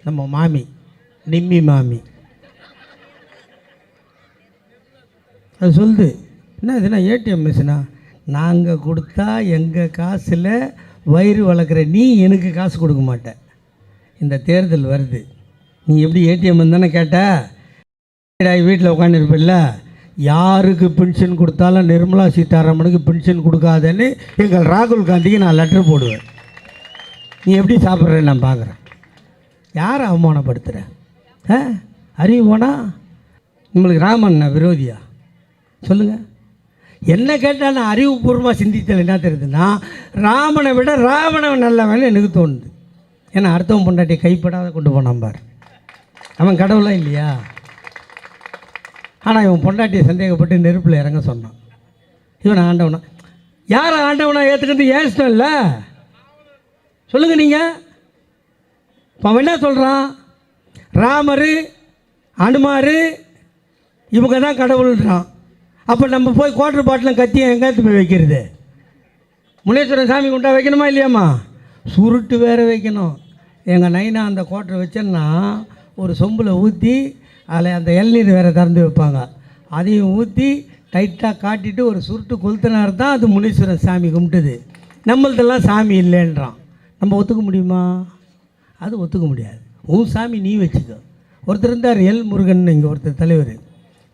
நம்ம மாமி நிம்மி மாமி அது சொல்லுது, என்ன இதுனா ஏடிஎம் மிஷினா? நாங்கள் கொடுத்தா எங்கள் காசில் வயிறு வளர்க்குற நீ எனக்கு காசு கொடுக்க மாட்ட. இந்த தேர்தல் வருது, நீ எப்படி ஏடிஎம் தானே கேட்ட? வீட்டில் உட்காந்துருப்பில்ல, யாருக்கு பென்ஷன் கொடுத்தாலும் நிர்மலா சீதாராமனுக்கு பென்ஷன் கொடுக்காதேன்னு எங்கள் ராகுல் காந்திக்கு நான் லெட்டர் போடுவேன். நீ எப்படி சாப்பிட்றேன்னு நான் பார்க்குறேன். யாரை அவமானப்படுத்துகிற? அறிவு போனால் நம்மளுக்கு ராமன் விரோதியா சொல்லுங்கள்? என்ன கேட்டால் நான் அறிவுபூர்வமாக சிந்தித்தல் என்ன தெரியுதுன்னா, ராமனை விட ராவணன் நல்லவன் எனக்கு தோணுது. ஏன்னா அடுத்தவன் பொண்டாட்டியை கைப்படாத கொண்டு போனான் பார், அவன் கடவுளாக இல்லையா? ஆனால் இவன் பொண்டாட்டியை சந்தேகப்பட்டு நெருப்பில் இறங்க சொன்னான். இவன் ஆண்டவனா? யாரை ஆண்டவனா ஏற்றுக்கிறது ஏன் இஷ்டம் இல்லை? சொல்லுங்கள் நீங்கள். இப்போ அவன் என்ன சொல்கிறான்? ராமர் அனுமார் இவங்க தான் கடவுள்ன்றான். அப்போ நம்ம போய் குவார்டர் பாட்டிலும் கத்தியை எங்கேயாவது போய் வைக்கிறது? முனீஸ்வரன் சாமி குண்டா வைக்கணுமா இல்லையாம்மா? சுருட்டு வேறு வைக்கணும். எங்கள் நைனா அந்த குவார்டர் வச்சேன்னா ஒரு சொம்பில் ஊற்றி அதில் அந்த இளநீர் வேறு திறந்து வைப்பாங்க. அதையும் ஊற்றி டைட்டாக காட்டிட்டு ஒரு சுருட்டு கொளுத்தினார் தான் அது முனீஸ்வரன் சாமி கும்பிட்டுது. நம்மள்தெல்லாம் சாமி இல்லைன்றான். நம்ம ஒத்துக்க முடியுமா? அது ஒத்துக்க முடியாது. உன் சாமி நீ வச்சுக்க. ஒருத்தர் இருந்தார் எல் முருகன், இங்கே ஒருத்தர் தலைவர்,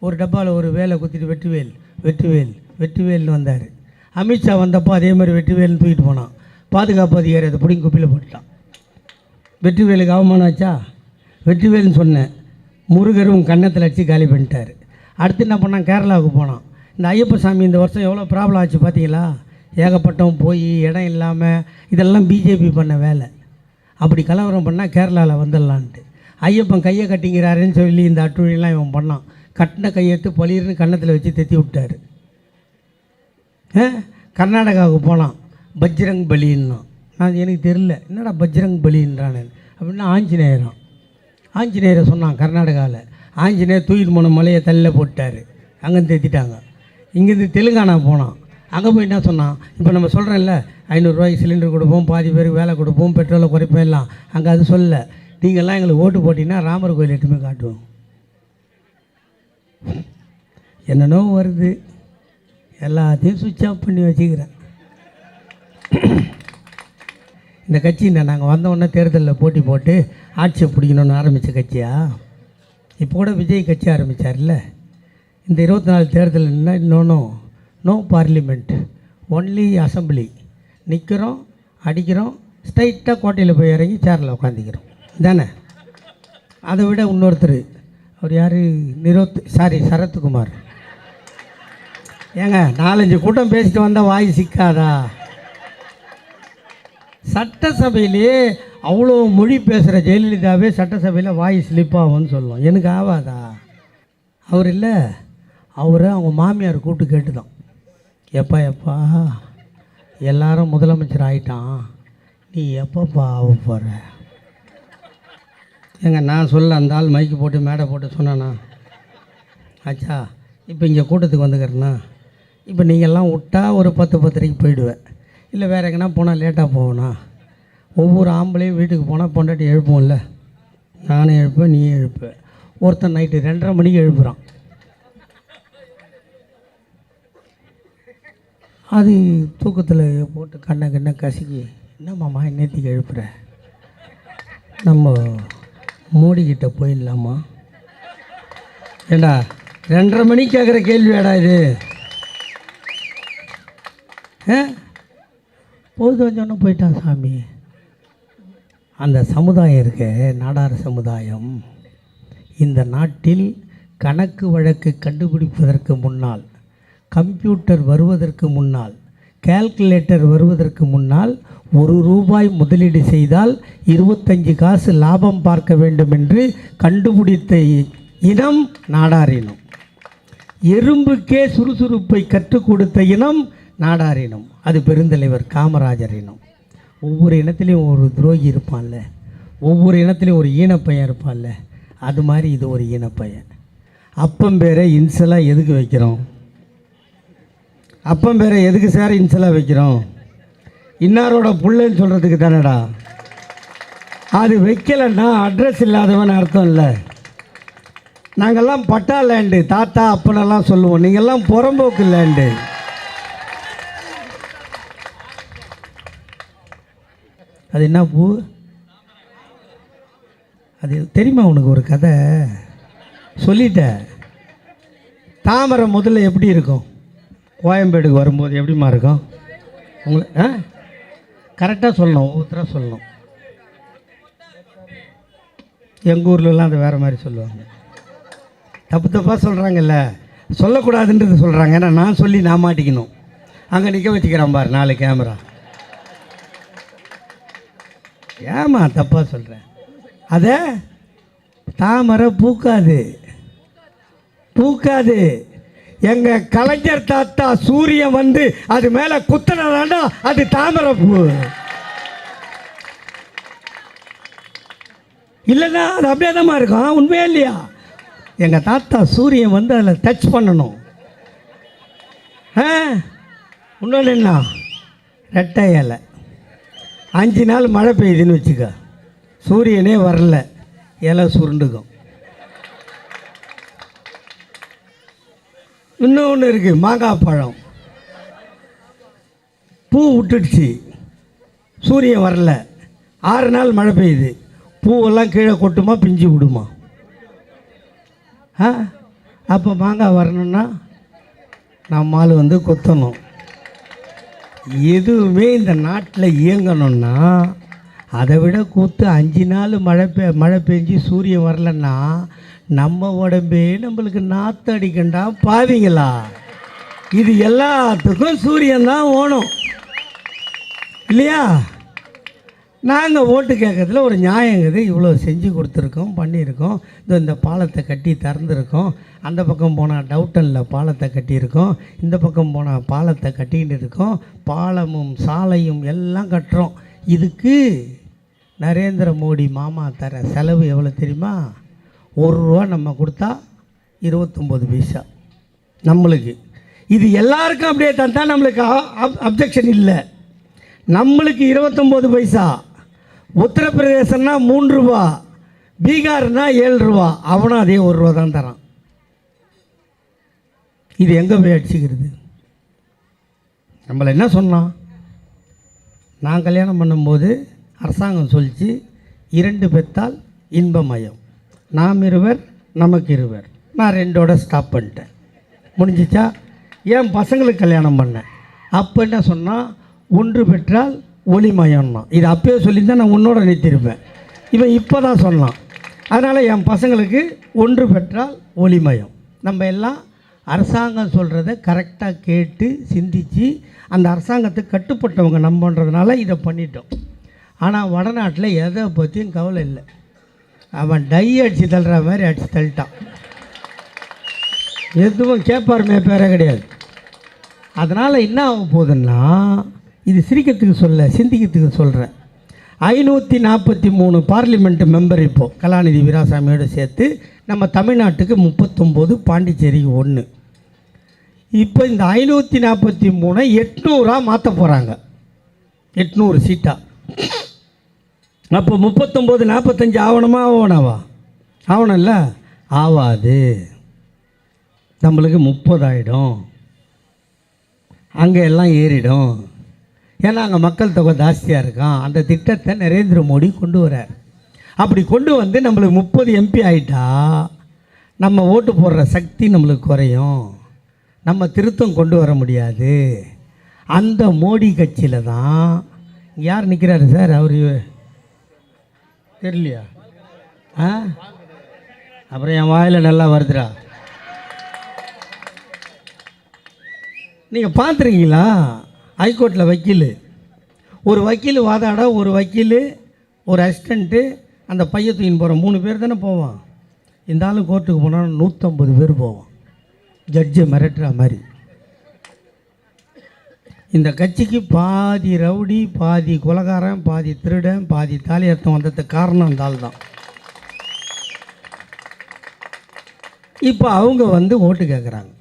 ஒரு டப்பாவில் ஒரு வேலை குத்திட்டு வெற்றிவேல் வெற்றிவேல் வெற்றிவேல்னு வந்தார். அமித்ஷா வந்தப்போ அதே மாதிரி வெற்றிவேல்னு தூக்கிட்டு போனான். பாதுகாப்பு அதிகாரி அதை பிடிங்கி குப்பியில் போட்டுட்டான். வெற்றிவேலுக்கு அவமானம் ஆச்சா? வெற்றிவேல்னு சொன்னேன், முருகரும் கன்னத்தில் அடித்து காலி பண்ணிட்டார். அடுத்து என்ன பண்ணான்? கேரளாவுக்கு போனான். இந்த ஐயப்ப சாமி இந்த வருஷம் எவ்வளோ ப்ராப்ளம் ஆச்சு பார்த்தீங்களா? ஏகப்பட்டவன் போய் இடம் இல்லாமல், இதெல்லாம் பிஜேபி பண்ண வேலை. அப்படி கலவரம் பண்ணால் கேரளாவில் வந்துடலான்ட்டு ஐயப்பன் கையை கட்டிங்கிறாருன்னு சொல்லி இந்த அட்டுழியெல்லாம் இவன் பண்ணான். கட்டின கையெடுத்து பளிர்னு கன்னத்தில் வச்சு தைத்தி விட்டார். கர்நாடகாவுக்கு போனான், பஜ்ரங் பலின்னா. நான் எனக்கு தெரியல என்னடா பஜ்ரங் பலின்றானு அப்படின்னா ஆஞ்சநேயரம். ஆஞ்சநேயரை சொன்னான் கர்நாடகாவில். ஆஞ்சநேயர் தூக்கிட்டு போன மலையை தள்ள போட்டார், அங்கேருந்து தைத்திட்டாங்க. இங்கேருந்து தெலுங்கானா போனான். அங்கே போய் என்ன சொன்னான்? இப்போ நம்ம சொல்கிறேன்ல 500 ரூபாய்க்கு சிலிண்டர் கொடுப்போம், பாதி பேருக்கு வேலை கொடுப்போம், பெட்ரோலை குறைப்போம் எல்லாம். அங்கே அது சொல்ல, நீங்கள்லாம் எங்களுக்கு ஓட்டு போட்டிங்கன்னா ராமர் கோயில் எட்டுமே காட்டுவோம். என்னென்னோ வருது, எல்லாத்தையும் சுவிட்ச் ஆஃப் பண்ணி வச்சுக்கிறேன். இந்த கட்சி நாங்கள் வந்தோடனே தேர்தலில் போட்டி போட்டு ஆட்சியை பிடிக்கணுன்னு ஆரம்பித்த கட்சியா? இப்போ கூட விஜய் கட்சி ஆரம்பித்தார்ல. இந்த 24 தேர்தல் என்ன இன்னொன்றும் நோ பார்லிமெண்ட், ஒன்லி அசம்பிளி. நிற்கிறோம், அடிக்கிறோம், ஸ்ட்ரைட்டாக கோட்டையில் போய் இறங்கி சேரில் உட்காந்துக்கிறோம் தானே. அதை விட இன்னொருத்தர், அவர் யார்? சரத்குமார். ஏங்க 4-5 கூட்டம் பேசிட்டு வந்தால் வாய் சிக்காதா? சட்டசபையிலே அவ்வளோ மொழி பேசுகிற ஜெயலலிதாவே சட்டசபையில் வாய் ஸ்லிப்பாகும்னு சொல்லுவோம். எனக்கு ஆகாதா? அவர் இல்லை, அவரை அவங்க மாமியார் கூப்பிட்டு கேட்டுதான், எப்பா எல்லாரும் முதலமைச்சர் ஆகிட்டான், நீ எப்பப்பா ஆக போகிற? ஏங்க நான் சொல்ல அந்த ஆள் மைக்கு போட்டு மேடை போட்டு சொன்னானா? ஆச்சா, இப்போ இங்கே கூட்டத்துக்கு வந்துக்கிறேன்னா, இப்போ நீங்கள்லாம் விட்டா ஒரு 10-10:30 போயிடுவேன். இல்லை வேறு எங்கன்னா போனால் லேட்டாக போவேண்ணா. ஒவ்வொரு ஆம்பளையும் வீட்டுக்கு போனால் பொண்டாட்டி எழுப்போம்ல, நானும் எழுப்பேன், நீ எழுப்பேன். ஒருத்தன் நைட்டு 2:30 மணிக்கு எழுப்புறான். அது தூக்கத்தில் போட்டு கண்ணை கசிக்கி, என்ன மாமா நேற்றுக்கு எழுப்புற, நம்ம மோடிக்கிட்ட போயிடலாமா? ஏண்டா 2:30 மணிக்கு கேட்குற கேள்வி வேடா இது? போது கொஞ்சம் போயிட்டான் சாமி. அந்த சமுதாயம் இருக்க, நாடார் சமுதாயம், இந்த நாட்டில் கணக்கு வழக்கு கண்டுபிடிப்பதற்கு முன்னால், கம்ப்யூட்டர் வருவதற்கு முன்னால், கால்குலேட்டர் வருவதற்கு முன்னால் 1 ரூபாய் முதலீடு செய்தால் 25 காசு லாபம் பார்க்க வேண்டும் என்று கண்டுபிடித்த இனம் நாடார் இனம். எறும்புக்கே சுறுசுறுப்பை கற்றுக் கொடுத்த இனம் நாடார் இனம். அது பெருந்தலைவர் காமராஜர் இனம். ஒவ்வொரு இனத்துலேயும் ஒரு துரோகி இருப்பான்ல, ஒவ்வொரு இனத்துலேயும் ஒரு ஈனப்பையன் இருப்பான்ல, அது மாதிரி இது ஒரு ஈனப்பையன். அப்பம் பேரை இன்சலாக எதுக்கு வைக்கிறோம்? அப்பம் பேரை எதுக்கு சார் இன்சலாக வைக்கிறோம்? இன்னாரோட புள்ளைன்னு சொல்கிறதுக்கு தானடா. அது வைக்கலைன்னா அட்ரஸ் இல்லாதவன் அர்த்தம் இல்லை. நாங்கள்லாம் பட்டா லேண்டு, தாத்தா அப்பனெல்லாம் சொல்லுவோம். நீங்கள்லாம் புறம்போக்கு லேண்டு. அது என்ன பூ? அது தெரியுமா உனக்கு? ஒரு கதை சொல்லிட்ட. தாமரை முதல்ல எப்படி இருக்கும்? கோயம்பேடுக்கு வரும்போது எப்படிமா இருக்கும்? உங்களை கரெக்டாக சொல்லணும், ஒவ்வொருத்தராக சொல்லணும். எங்கள் ஊர்லலாம் அது வேறு மாதிரி சொல்லுவாங்க. தப்பு தப்பாக சொல்கிறாங்கல்ல, சொல்லக்கூடாதுன்றது சொல்கிறாங்க. ஏன்னா நான் சொல்லி நான் மாட்டிக்கணும். அங்கே நிற்க வச்சுக்கிறேன் பாரு 4 கேமரா. ஏமா தப்பாக சொல்கிறேன்? அதை தாமரை பூக்காது, பூக்காது. எங்கள் கலைஞர் தாத்தா சூரியன் வந்து அது மேலே குத்துனதாண்டா அது தாமரை பூ. இல்லைன்னா அது அப்படியே தான் இருக்கும். உண்மையா இல்லையா? எங்கள் தாத்தா சூரியன் வந்து அதில் டச் பண்ணணும். இன்னொன்று என்ன, ரெட்டை இலை. 5 நாள் மழை பெய்யுதுன்னு வச்சுக்க, சூரியனே வரல, இலை சுருண்டுக்கும். இன்னொன்று இருக்குது, மாங்காய் பழம். பூ விட்டுடுச்சு, சூரியன் வரல, 6 நாள் மழை பெய்யுது, பூவெல்லாம் கீழே கொட்டுமா, பிஞ்சு விடுமா? அப்போ மாங்காய் வரணும்னா நம்மால் வந்து கொத்தணும். எதுவுமே இந்த நாட்டில் இயங்கணும்னா அதை விட கூத்து 5 நாள் மழை பெஞ்சு சூரியன் வரலன்னா நம்ம உடம்பே நம்மளுக்கு நாற்று அடிக்கண்டா பாவீங்களா? இது எல்லாத்துக்கும் சூரியன் தான் ஓணும் இல்லையா? நாங்கள் ஓட்டு கேட்கறதுல ஒரு நியாயங்குது. இவ்வளோ செஞ்சு கொடுத்துருக்கோம், பண்ணியிருக்கோம். இந்த பாலத்தை கட்டி திறந்துருக்கோம். அந்த பக்கம் போனால் டவுட்டனில் பாலத்தை கட்டியிருக்கோம், இந்த பக்கம் போனால் பாலத்தை கட்டிக்கிட்டு இருக்கோம். பாலமும் சாலையும் எல்லாம் கட்டுறோம். இதுக்கு நரேந்திர மோடி மாமா தர செலவு எவ்வளோ தெரியுமா? 1 ரூபா நம்ம கொடுத்தா 29 பைசா நம்மளுக்கு. இது எல்லாருக்கும் அப்படியே தந்தா நம்மளுக்கு அப்ஜெக்ஷன் இல்லை. நம்மளுக்கு 29 பைசா. உத்தரப்பிரதேசம்னா 3 ரூபா, பீகார்னா 7 ரூபா. அவனும் அதே 1 ரூபா தான் தரான். இது எங்கே போய் அடிச்சுக்கிறது? நம்மளை என்ன சொன்னான்? நான் கல்யாணம் பண்ணும்போது அரசாங்கம் சொல்லிச்சு, 2 பெற்றால் இன்பமயம், நாம் இருவர் நமக்கு இருவர். நான் 2ஓட ஸ்டாப் பண்ணிட்டேன். முடிஞ்சிச்சா? என் பசங்களுக்கு கல்யாணம் பண்ணேன். அப்போ என்ன சொன்னால், 1 பெற்றால் ஒளிமயம்னா. இது அப்பயே சொல்லியிருந்தால் நான் உன்னோட நிறுத்தியிருப்பேன். இவன் இப்போ தான் சொன்னான். அதனால் என் பசங்களுக்கு 1 பெற்றால் ஒளிமயம். நம்ம எல்லாம் அரசாங்கம் சொல்கிறத கரெக்டாக கேட்டு சிந்தித்து அந்த அரசாங்கத்துக்கு கட்டுப்பட்டவங்க நம்பன்றதுனால இதை பண்ணிட்டோம். ஆனால் வடநாட்டில் எதை பற்றியும் கவலை இல்லை. அவன் டை அடித்து தள்ளுற மாதிரி அடித்து தள்ளிட்டான். எதுவும் கேட்பாருமே பேரே கிடையாது. அதனால் என்ன ஆக போகுதுன்னா, இது சிரிக்கிறதுக்கு சொல்ல, சிந்திக்கிறதுக்கு சொல்கிறேன். 543 பார்லிமெண்ட் மெம்பர் இப்போது கலாநிதி வீராசாமியோடு சேர்த்து நம்ம தமிழ்நாட்டுக்கு 39, பாண்டிச்சேரிக்கு 1. இப்போ இந்த 543 800 மாற்ற போகிறாங்க. 800 சீட்டாக. அப்போ 39 45 ஆகணுமா? ஆகணும்ல? ஆகாது. நம்மளுக்கு 30 ஆகிடும். அங்கே எல்லாம் ஏறிடும். ஏன்னா அங்கே மக்கள் தொகை ஜாஸ்தியாக இருக்கான். அந்த திட்டத்தை நரேந்திர மோடி கொண்டு வரார். அப்படி கொண்டு வந்து நம்மளுக்கு 30 எம்பி ஆகிட்டா நம்ம ஓட்டு போடுற சக்தி நம்மளுக்கு குறையும். நம்ம திருத்தம் கொண்டு வர முடியாது. அந்த மோடி கட்சியில் தான் யார் நிற்கிறாரு சார்? அவர் தெரியலையா? அப்புறம் என் வாயில் நல்லா வருதுடா. நீங்கள் பார்த்துருக்கீங்களா? ஹைகோர்ட்டில் வக்கீல், ஒரு வக்கீல் வாதாட, ஒரு வக்கீல், ஒரு அசிஸ்டண்ட்டு, அந்த பைய தூக்கின்னு போகிறோம். 3 பேர் தானே போவான். இந்த ஆள் கோர்ட்டுக்கு போனால் 150 பேர் போவான். ஜட்ஜை மிரட்டுற மாதிரி. இந்த கட்சிக்கு பாதி ரவுடி, பாதி கொலைகாரன், பாதி திருடன், பாதி தாலி அர்த்தம் வந்ததுக்கு காரணம் அந்த ஆள் தான். இப்போ அவங்க வந்து ஓட்டு கேட்குறாங்க.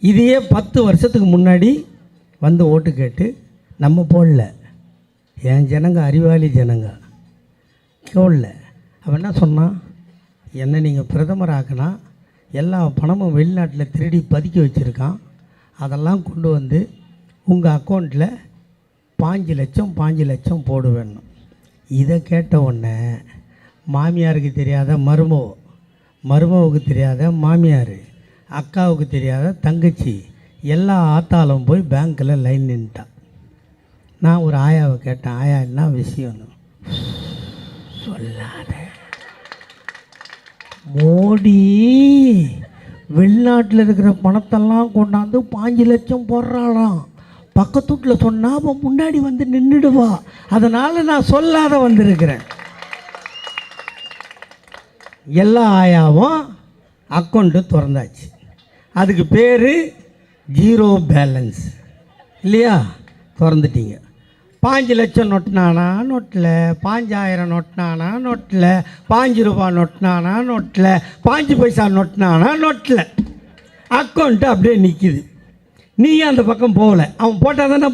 இதையே 10 வருஷத்துக்கு முன்னாடி வந்து ஓட்டு கேட்டு நம்ம போடல. என் ஜனங்க அறிவாளி ஜனங்க. கேள்ல அவன் என்ன சொன்னான், என்னை நீங்கள் பிரதமர் ஆக்கினா எல்லா பணமும் வெளிநாட்டில் திருடி பதுக்கி வச்சுருக்கான், அதெல்லாம் கொண்டு வந்து உங்கள் அக்கௌண்ட்டில் 5 லட்சம் போடுவேணும். இதை கேட்ட உடனே மாமியாருக்கு தெரியாத மருமவுக்கு தெரியாத மாமியார், அக்காவுக்கு தெரியாத தங்கச்சி, எல்லா ஆத்தாலும் போய் பேங்க்கில் லைன் நின்ட்டான். நான் ஒரு ஆயாவை கேட்டேன், ஆயா என்ன விஷயம்னு. சொல்லாத, மோடி வெளிநாட்டில் இருக்கிற பணத்தெல்லாம் கொண்டாந்து 5 லட்சம் போடுறாளாம். பக்கத்து வீட்டில் சொன்னால் அவன் முன்னாடி வந்து நின்றுடுவா, அதனால் நான் சொல்லாத வந்திருக்கிறேன். எல்லா ஆயாவும் அக்கௌண்ட்டு திறந்தாச்சு. அதுக்கு பேர் ஜீரோ பேலன்ஸ் இல்லையா? திறந்துட்டீங்க. 5 லட்சம் நொட்டினானா நோட்டில், 5000 நொட்டினானா நோட்டில், 5 ரூபா நொட்டினானா நோட்டில், 5 பைசா நொட்டினானா நோட்டில். அக்கௌண்ட்டு அப்படியே நிற்கிது. நீயும் அந்த பக்கம் போகலை. அவன் போட்டால் தானே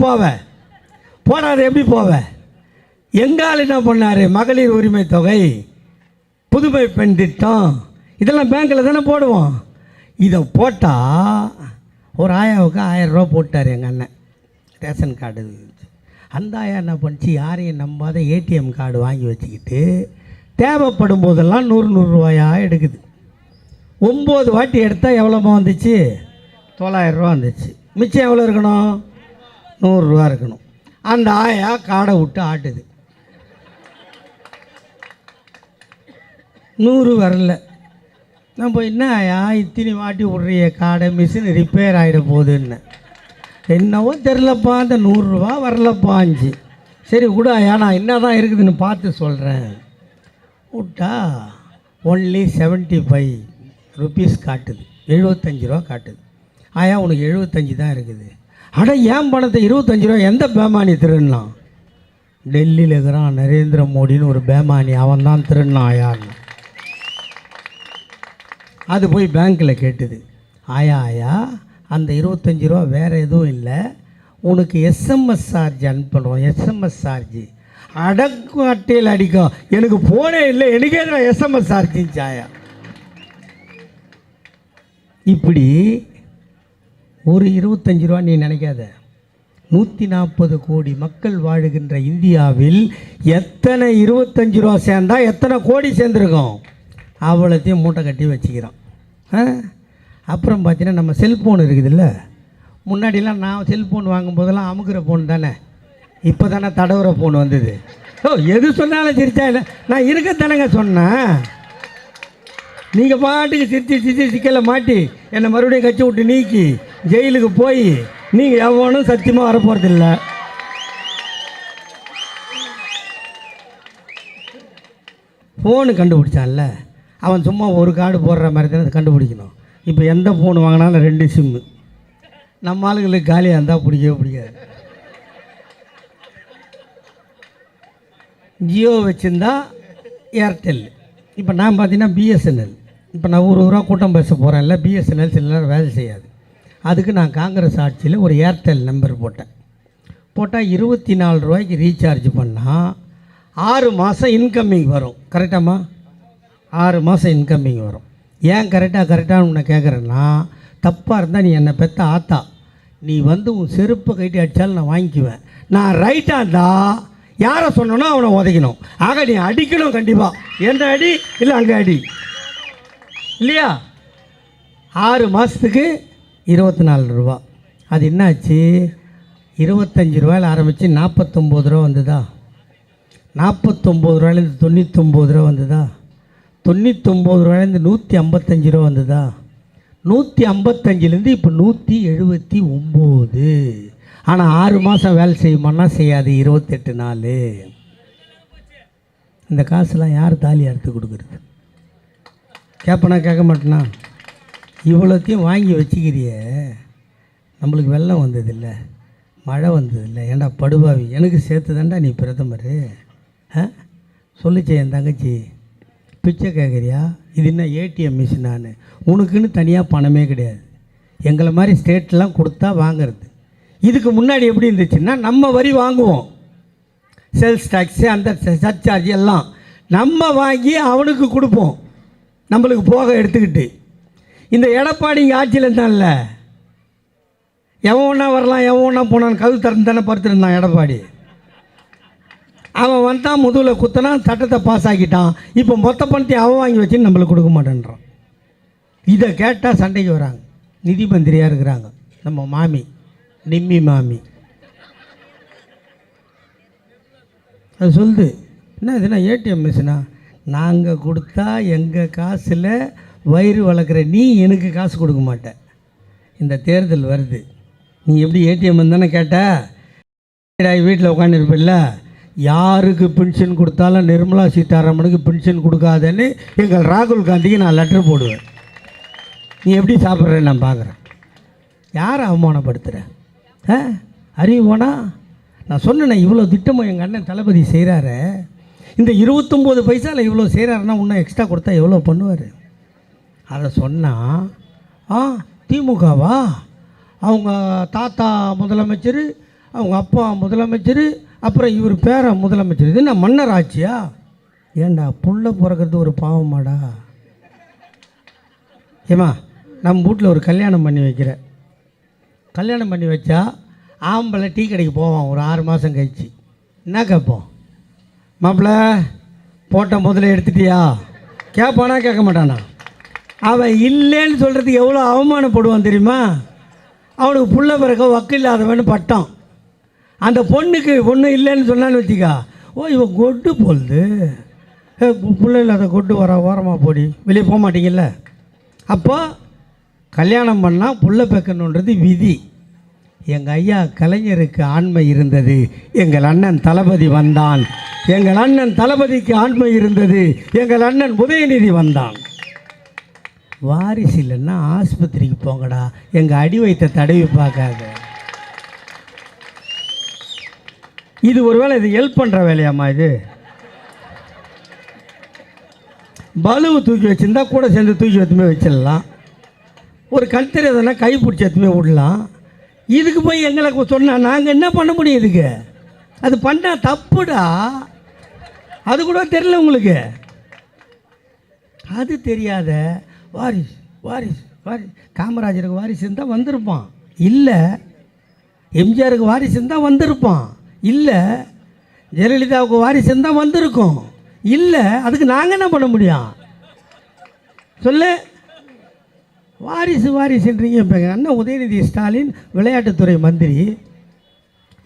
போடாத எப்படி எங்கால் என்ன பண்ணார், மகளிர் உரிமை தொகை, புதுமை பெண் திட்டம், இதெல்லாம் பேங்க்கில் தானே போடுவோம். இதை போட்டால் ஒரு ஆயாவுக்கு 1000 ரூபா போட்டார் எங்கள் அண்ணன், ரேஷன் கார்டு. அந்த ஆயா என்ன பண்ணிச்சு, யாரையும் நம்பாத ஏடிஎம் கார்டு வாங்கி வச்சுக்கிட்டு தேவைப்படும் போதெல்லாம் 100 ரூபாயா எடுக்குது. 9 வாட்டி எடுத்தால் எவ்வளோமா வந்துச்சு? 900 ரூபா வந்துச்சு. மிச்சம் எவ்வளோ இருக்கணும்? 100 ரூபா இருக்கணும். அந்த ஆயா காடை விட்டு ஆட்டுது. 100 வரல. நம்ம என்ன ஆயா இத்தனை வாட்டி விட்றிய காடை, மிஷின் ரிப்பேர் ஆகிட போகுதுன்னு. என்னவோ தெரிலப்பா, அந்த 100 ரூபா வரலப்பாஞ்சு. சரி விடு ஆயா, நான் என்ன தான் இருக்குதுன்னு பார்த்து சொல்கிறேன். விட்டா ஒன்லி 75 ருபீஸ் காட்டுது, 75 ரூபா காட்டுது. ஆயா உனக்கு 75 தான் இருக்குது. அட ஏன் பணத்தை 25 ரூபா எந்த பேமானி திருடலாம்? டெல்லியில் இருக்கிறான் நரேந்திர மோடின்னு ஒரு பேமானி, அவன் தான் திருடனான் ஆயான்னு. அது போய் பேங்க்கில் கேட்டுது, ஆயா அந்த 25 ரூபா வேறு எதுவும் இல்லை, உனக்கு எஸ்எம்எஸ் சார்ஜ் அனுப்பணும். எஸ்எம்எஸ் சார்ஜ் அடக்கும் அட்டையில் அடிக்கும். எனக்கு போனே இல்லை, எனக்கே தான் எஸ்எம்எஸ் சார்ஜிச்சு ஆயா. இப்படி ஒரு 25 ரூபா நீ நினைக்காத. 140 கோடி மக்கள் வாழுகின்ற இந்தியாவில் எத்தனை 25 ரூபா சேர்ந்தா எத்தனை கோடி சேர்ந்துருக்கோம்? அவ்வளோத்தையும் மூட்டை கட்டி வச்சுக்கிறான். அப்புறம் பார்த்தீங்கன்னா நம்ம செல்ஃபோன் இருக்குதுல்ல, முன்னாடிலாம் நான் செல்ஃபோன் வாங்கும்போதெல்லாம் அமுக்கிற ஃபோன் தானே, இப்போ தானே தடவுற ஃபோன் வந்தது. எது சொன்னாலும் சிரிச்சா இல்லை, நான் இருக்கத்தானேங்க சொன்னேன். நீங்கள் பாட்டுக்கு சிரிச்சு சிக்கலை மாட்டி என்னை மறுபடியும் கட்சி விட்டு நீக்கி ஜெயிலுக்கு போய் நீங்கள் எவனும் சத்தியமாக வரப்போகிறதில்ல. ஃபோனு கண்டுபிடிச்சான்ல, அவன் சும்மா ஒரு கார்டு போடுற மாதிரி தானே கண்டுபிடிக்கணும். இப்போ எந்த ஃபோன் வாங்கினாலும் 2 சிம்மு. நம்ம ஆளுங்களுக்கு காலியாக இருந்தால் பிடிக்கவே பிடிக்காது. ஜியோ வச்சுருந்தா ஏர்டெல். இப்போ நான் பார்த்தீங்கன்னா பிஎஸ்என்எல். இப்போ நான் ஊரா கூட்டம் பேச போகிறேன்ல, பிஎஸ்என்எல் சில நேரம் வேலை செய்யாது. அதுக்கு நான் காங்கிரஸ் ஆட்சியில் ஒரு ஏர்டெல் நம்பர் போட்டால் 24 ரூபாய்க்கு ரீசார்ஜ் பண்ணால் 6 மாதம் இன்கம்மிங் வரும். கரெக்டாம்மா? 6 மாதம் இன்கம்மிங் வரும். ஏன் கரெக்டாக உன்னை கேட்குறேன்னா, தப்பாக இருந்தால் நீ என்னை பெற்ற ஆத்தா, நீ வந்து உன் செருப்பை கட்டி அடித்தாலும் நான் வாங்கிக்குவேன். நான் ரைட்டாக இருந்தால் யாரை சொன்னோன்னா அவனை உதைக்கணும். ஆக நீ அடிக்கணும் கண்டிப்பாக. எந்த அடி இல்லை அங்கே அடி இல்லையா? 6 மாதத்துக்கு 24 ரூபா. அது என்னாச்சு? 25 ரூபாயில் ஆரம்பித்து 49 ரூபா வந்ததா? 49 ரூபாயிலேருந்து 99 ரூபா வந்ததா? 99 ரூபாயிலேருந்து 155 ரூபா வந்ததா? 155லேருந்து இப்போ 179. ஆனால் 6 மாதம் வேலை செய்யுமான்னா செய்யாது, 28 நாள். இந்த காசுலாம் யார் தாலி அறுத்து கொடுக்குறது? கேட்பனா கேட்க மாட்டேனா? இவ்வளோத்தையும் வாங்கி வச்சுக்கிறிய, நம்மளுக்கு வெள்ளம் வந்ததில்ல, மழை வந்ததில்லை. ஏண்டா படுபாவி, எனக்கு சேர்த்து தாண்டா நீ பிரதமர். சொல்லிச்சே என் தங்கச்சி, பிச்சை கேட்குறியா? இது என்ன ஏடிஎம் மிஷினான்னு? உனக்குன்னு தனியாக பணமே கிடையாது. எங்களை மாதிரி ஸ்டேட்லாம் கொடுத்தா வாங்கிறது. இதுக்கு முன்னாடி எப்படி இருந்துச்சுன்னா, நம்ம வரி வாங்குவோம், சேல்ஸ் டேக்ஸு, அந்த சர்ச்சார்ஜ் எல்லாம் நம்ம வாங்கி அவனுக்கு கொடுப்போம், நம்மளுக்கு போக எடுத்துக்கிட்டு. இந்த எடப்பாடி இங்கே ஆட்சியில் இருந்தான்ல, எவன் ஒன்றா வரலாம் எவன் ஒன்றா போனான்னு கதவு திறந்து தானே படுத்துருந்தான் எடப்பாடி. அவன் வந்தான், முதுகில் குத்தினான், சட்டத்தை பாஸ் ஆக்கிட்டான். இப்போ மொத்த பணத்தையும் அவன் வாங்கி வச்சுன்னு நம்மளுக்கு கொடுக்க மாட்டேன்றான். இதை கேட்டால் சண்டைக்கு வராங்க. நிதி மந்திரியாக இருக்கிறாங்க நம்ம மாமி, நிம்மி மாமி. அது சொல்லுது, என்ன இதுனா ஏடிஎம் மிஷினா? நாங்கள் கொடுத்தா எங்கள் காசில் வயிறு வளர்க்குற நீ எனக்கு காசு கொடுக்க மாட்டேன். இந்த தேர்தல் வருது, நீ எப்படி ஏடிஎம் தானே கேட்ட? வீட்டில் உட்காந்துருப்பில்ல, யாருக்கு பென்ஷன் கொடுத்தாலும் நிர்மலா சீதாராமனுக்கு பென்ஷன் கொடுக்காதேன்னு எங்கள் ராகுல் காந்திக்கு நான் லெட்டர் போடுவேன். நீ எப்படி சாப்பிட்றேன்னு நான் பார்க்குறேன். யாரை அவமானப்படுத்துகிற? அறிவு போனா? நான் சொன்னேன், இவ்வளோ திட்டமும் எங்கள் அண்ணன் தளபதி செய்கிறாரு. இந்த 29 பைசாவில் இவ்வளோ செய்கிறாருன்னா இன்னும் எக்ஸ்ட்ரா கொடுத்தா எவ்வளோ பண்ணுவார்? அதை சொன்னால் திமுகவா? அவங்க தாத்தா முதலமைச்சர், அவங்க அப்பா முதலமைச்சர், அப்புறம் இவர் பேர முதலமைச்சர். இது நான் மன்னர் ஆட்சியா? ஏண்டா புள்ள பிறக்கிறது ஒரு பாவமாடா? ஏமா நம்ம வீட்டில் ஒரு கல்யாணம் பண்ணி வைக்கிற, கல்யாணம் பண்ணி வச்சா ஆம்பளை டீ கடைக்கு போவான் ஒரு 6 மாதம் கழிச்சு. என்ன கேட்போம்? மாப்பிள்ளை போட்ட முதல்ல எடுத்துட்டியா கேட்பானா கேட்க மாட்டானா? அவன் இல்லைன்னு சொல்கிறதுக்கு எவ்வளோ அவமானப்படுவான் தெரியுமா? அவனுக்கு புள்ள பிறக்க வக்கு இல்லாதவன்னு பட்டம். அந்த பொண்ணுக்கு பொண்ணு இல்லைன்னு சொன்னான்னு வச்சுக்கா, ஓ இவன் கொட்டு போகுது, பிள்ளை இல்லாத கொட்டு ஓரமாக போடி, வெளியே போக மாட்டீங்கல்ல. அப்போ கல்யாணம் பண்ணால் புள்ள பெக்கணுன்றது விதி. எங்கள் ஐயா கலைஞருக்கு ஆண்மை இருந்தது, எங்கள் அண்ணன் தளபதி வந்தான். எங்கள் அண்ணன் தளபதிக்கு ஆண்மை இருந்தது, எங்கள் அண்ணன் உதயநிதி வந்தான். வாரிசு இல்லைன்னா ஆஸ்பத்திரிக்கு போங்கடா, எங்கள் அடி வைத்த தடவி பார்க்காத. இது ஒருவேளை இது ஹெல்ப் பண்ணுற வேலையாம்மா? இது பலுவை தூக்கி வச்சுருந்தா கூட சேர்ந்து தூக்கி வச்சுமே வச்சிடலாம். ஒரு கல்தறி எதனா கை பிடிச்சி எத்துமே விடலாம். இதுக்கு போய் எங்களுக்கு சொன்னால் நாங்கள் என்ன பண்ண முடியும்? இதுக்கு அது பண்ணால் தப்புடா. அது கூட தெரியல உங்களுக்கு. அது தெரியாத வாரிசு வாரிசு வாரிசு. காமராஜருக்கு வாரிசு இருந்தால் வந்திருப்பான், இல்லை. எம்ஜிஆருக்கு வாரிசு இருந்தால் வந்திருப்பான், இல்லை. ஜெயலலிதாவுக்கு வாரிசு இருந்தால் வந்திருக்கோம், இல்லை. அதுக்கு நாங்கள் என்ன பண்ண முடியும் சொல்லு? வாரிசு வாரிசுன்றீங்க. இப்போ எங்கள் அண்ணன் உதயநிதி ஸ்டாலின் விளையாட்டுத்துறை மந்திரி,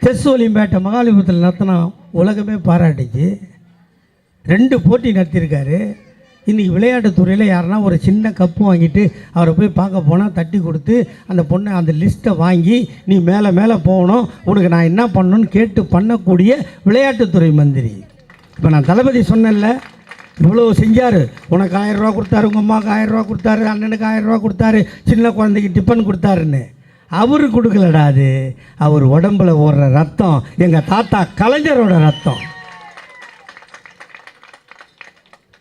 செஸ் ஒலிம்பியாட்டை மகாலிபுரத்தில் நடத்தினா உலகமே பாராட்டுச்சு. 2 போட்டி நடத்தியிருக்காரு. இன்றைக்கி விளையாட்டுத்துறையில் யாருன்னா ஒரு சின்ன கப்பு வாங்கிட்டு அவரை போய் பார்க்க போனால் தட்டி கொடுத்து அந்த பொண்ணை அந்த லிஸ்ட்டை வாங்கி நீ மேலே மேலே போகணும், உனக்கு நான் என்ன பண்ணணும்னு கேட்டு பண்ணக்கூடிய விளையாட்டுத்துறை மந்திரி. இப்போ நான் தளபதி சொன்னேன்ல, இவ்வளோ செஞ்சார். உனக்கு 1000 ரூபா கொடுத்தாரு, உங்கள் அம்மாவுக்கு 1000 ரூபா கொடுத்தாரு, அண்ணனுக்கு 1000 ரூபா கொடுத்தாரு, சின்ன குழந்தைக்கு டிஃபன் கொடுத்தாருன்னு. அவரு கொடுக்கலடா, அது அவர் உடம்புல ஓடுற ரத்தம் எங்கள் தாத்தா கலைஞரோட ரத்தம்.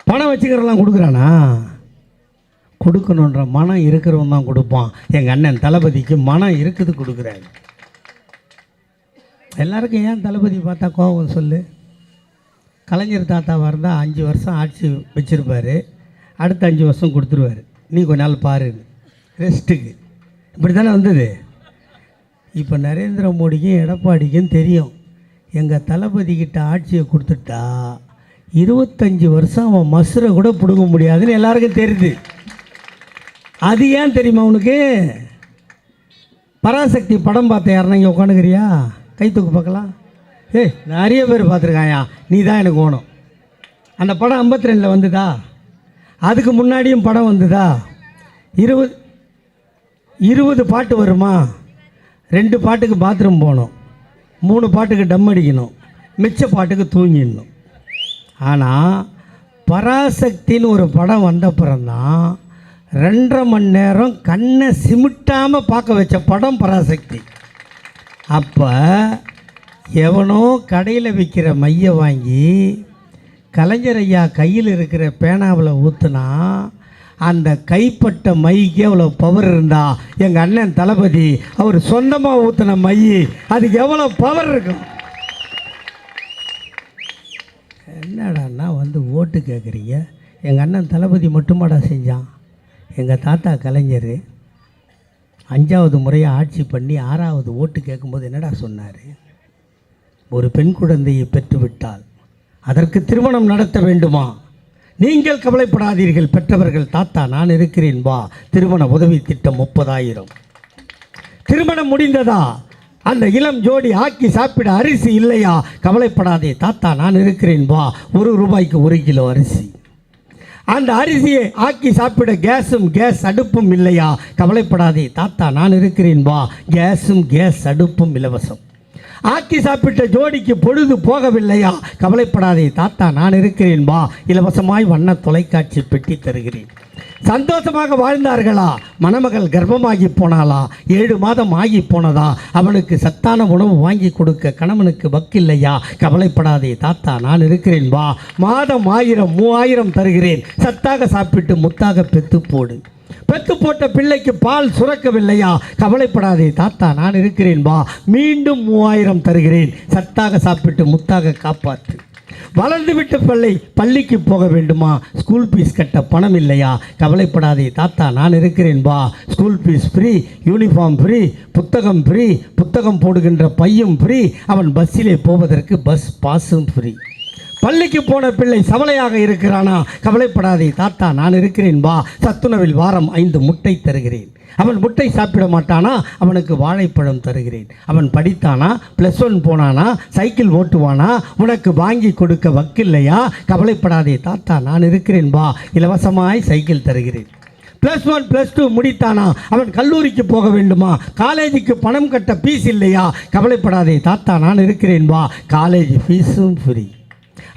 பணம் வச்சுக்கிறலாம் கொடுக்குறானா? கொடுக்கணுன்ற மனம் இருக்கிறவன் தான் கொடுப்பான். எங்கள் அண்ணன் தளபதிக்கு மனம் இருக்குது, கொடுக்குறாரு. எல்லாருக்கும் ஏன் தளபதி பார்த்தா கோபம் சொல்லு? கலைஞர் தாத்தாவாக இருந்தால் 5 வருஷம் ஆட்சி வச்சுருப்பார், அடுத்த 5 வருஷம் கொடுத்துருவார். நீ கொஞ்ச நாள் பாரு ரெஸ்ட்டுக்கு. இப்படி தானே வந்தது. இப்போ நரேந்திர மோடிக்கும் எடப்பாடிக்கும் தெரியும், எங்கள் தளபதிக்கிட்ட ஆட்சியை கொடுத்துட்டா 25 வருஷம் அவன் மசுரை கூட பிடுங்க முடியாதுன்னு எல்லாருக்கும் தெரியுது. அது ஏன் தெரியுமா உனக்கு? பராசக்தி படம் பார்த்த யாருன்னா இங்கே உட்காந்துக்கிறியா? கை தூக்கு பார்க்கலாம். நிறைய பேர் பார்த்துருக்காயா, நீ தான் எனக்கு வேணும். அந்த படம் 52 வந்துதா? அதுக்கு முன்னாடியும் படம் வந்துதா? 20 பாட்டு வருமா? 2 பாட்டுக்கு பாத்ரூம் போகணும், 3 பாட்டுக்கு டம் அடிக்கணும், மிச்ச பாட்டுக்கு தூங்கிடணும். ஆனால் பராசக்தின்னு ஒரு படம் வந்தப்புறம்தான் 2.5 மணி நேரம் கண்ணை சிமிட்டாமல் பார்க்க வச்ச படம் பராசக்தி. அப்போ எவனோ கடையில் விற்கிற மையை வாங்கி கலைஞர் ஐயா கையில் இருக்கிற பேனாவில் ஊற்றுனா அந்த கைப்பட்ட மைக்கு எவ்வளோ பவர் இருந்தா, எங்கள் அண்ணன் தளபதி அவர் சொந்தமாக ஊற்றின மை அதுக்கு எவ்வளோ பவர் இருக்கும்? என்ன என்னடான்னா வந்து ஓட்டு கேட்குறீங்க, எங்கள் அண்ணன் தளபதி மட்டுமாடா செஞ்சான், எங்கள் தாத்தா கலைஞர் 5வது முறையாக ஆட்சி பண்ணி 6வது ஓட்டு கேட்கும்போது என்னடா சொன்னார், ஒரு பெண் குழந்தையை பெற்றுவிட்டால் அதற்கு திருமணம் நடத்த வேண்டுமா, நீங்கள் கவலைப்படாதீர்கள் பெற்றவர்கள் தாத்தா நான் இருக்கிறேன் வா, திருமண உதவி திட்டம் 30,000. திருமணம் முடிந்ததா, அந்த இளம் ஜோடி ஆக்கி சாப்பிட அரிசி இல்லையா, கவலைப்படாதே தாத்தா நான் இருக்கிறேன் வா, ₹1 1 கிலோ அரிசி. அந்த அரிசியை ஆக்கி சாப்பிட கேஸ் அடுப்பும் இல்லையா, கவலைப்படாதே தாத்தா நான் இருக்கிறேன் வா, கேஸ் அடுப்பும் இலவசம். ஆக்கி சாப்பிட்ட ஜோடிக்கு பொழுது போகவில்லையா, கவலைப்படாதே தாத்தா நான் இருக்கிறேன் வா, இலவசமாய் வண்ண தொலைக்காட்சி பெட்டி தருகிறேன். சந்தோஷமாக வாழ்ந்தார்களா, மணமகள் கர்ப்பமாகி போனாளா, 7 மாதம் ஆகி போனதா, அவனுக்கு சத்தான உணவு வாங்கி கொடுக்க கணவனுக்கு வக்கில்லையா, கவலைப்படாதே தாத்தா நான் இருக்கிறேன் வா, மாதம் 1000 3000 தருகிறேன், சத்தாக சாப்பிட்டு முத்தாக பெத்து போடு. பெத்து போட்ட பிள்ளைக்கு பால் சுரக்கவில்லையா, கவலைப்படாதே தாத்தா நான் இருக்கிறேன் வா, மீண்டும் 3000 தருகிறேன், சத்தாக சாப்பிட்டு முத்தாக காப்பாற்று. வளர்ந்து விட்ட பள்ளிக்கு போக வேண்டுமா, ஸ்கூல் ஃபீஸ் கட்ட பணம் இல்லையா, கவலைப்படாதே தாத்தா நான் இருக்கிறேன் வா, school fees free, uniform free, புத்தகம் ஃப்ரீ, புத்தகம் போடுகின்ற பையும் ஃப்ரீ, அவன் பஸ்ஸிலே போவதற்கு பஸ் பாஸும் ஃப்ரீ. பள்ளிக்கு போன பிள்ளை சவலையாக இருக்கிறானா, கவலைப்படாதே தாத்தா நான் இருக்கிறேன் வா, சத்துணவில் வாரம் 5 முட்டை தருகிறேன். அவன் முட்டை சாப்பிட மாட்டானா, அவனுக்கு வாழைப்பழம் தருகிறேன். அவன் படித்தானா, +1 போனானா, சைக்கிள் ஓட்டுவானா, உனக்கு வாங்கி கொடுக்க வக்கில்லையா, கவலைப்படாதே தாத்தா நான் இருக்கிறேன் வா, இலவசமாய் சைக்கிள் தருகிறேன். +1 +2 முடித்தானா, அவன் கல்லூரிக்கு போக வேண்டுமா, காலேஜுக்கு பணம் கட்ட ஃபீஸ் இல்லையா, கவலைப்படாதே தாத்தா நான் இருக்கிறேன் வா, காலேஜ் ஃபீஸும் ஃப்ரீ.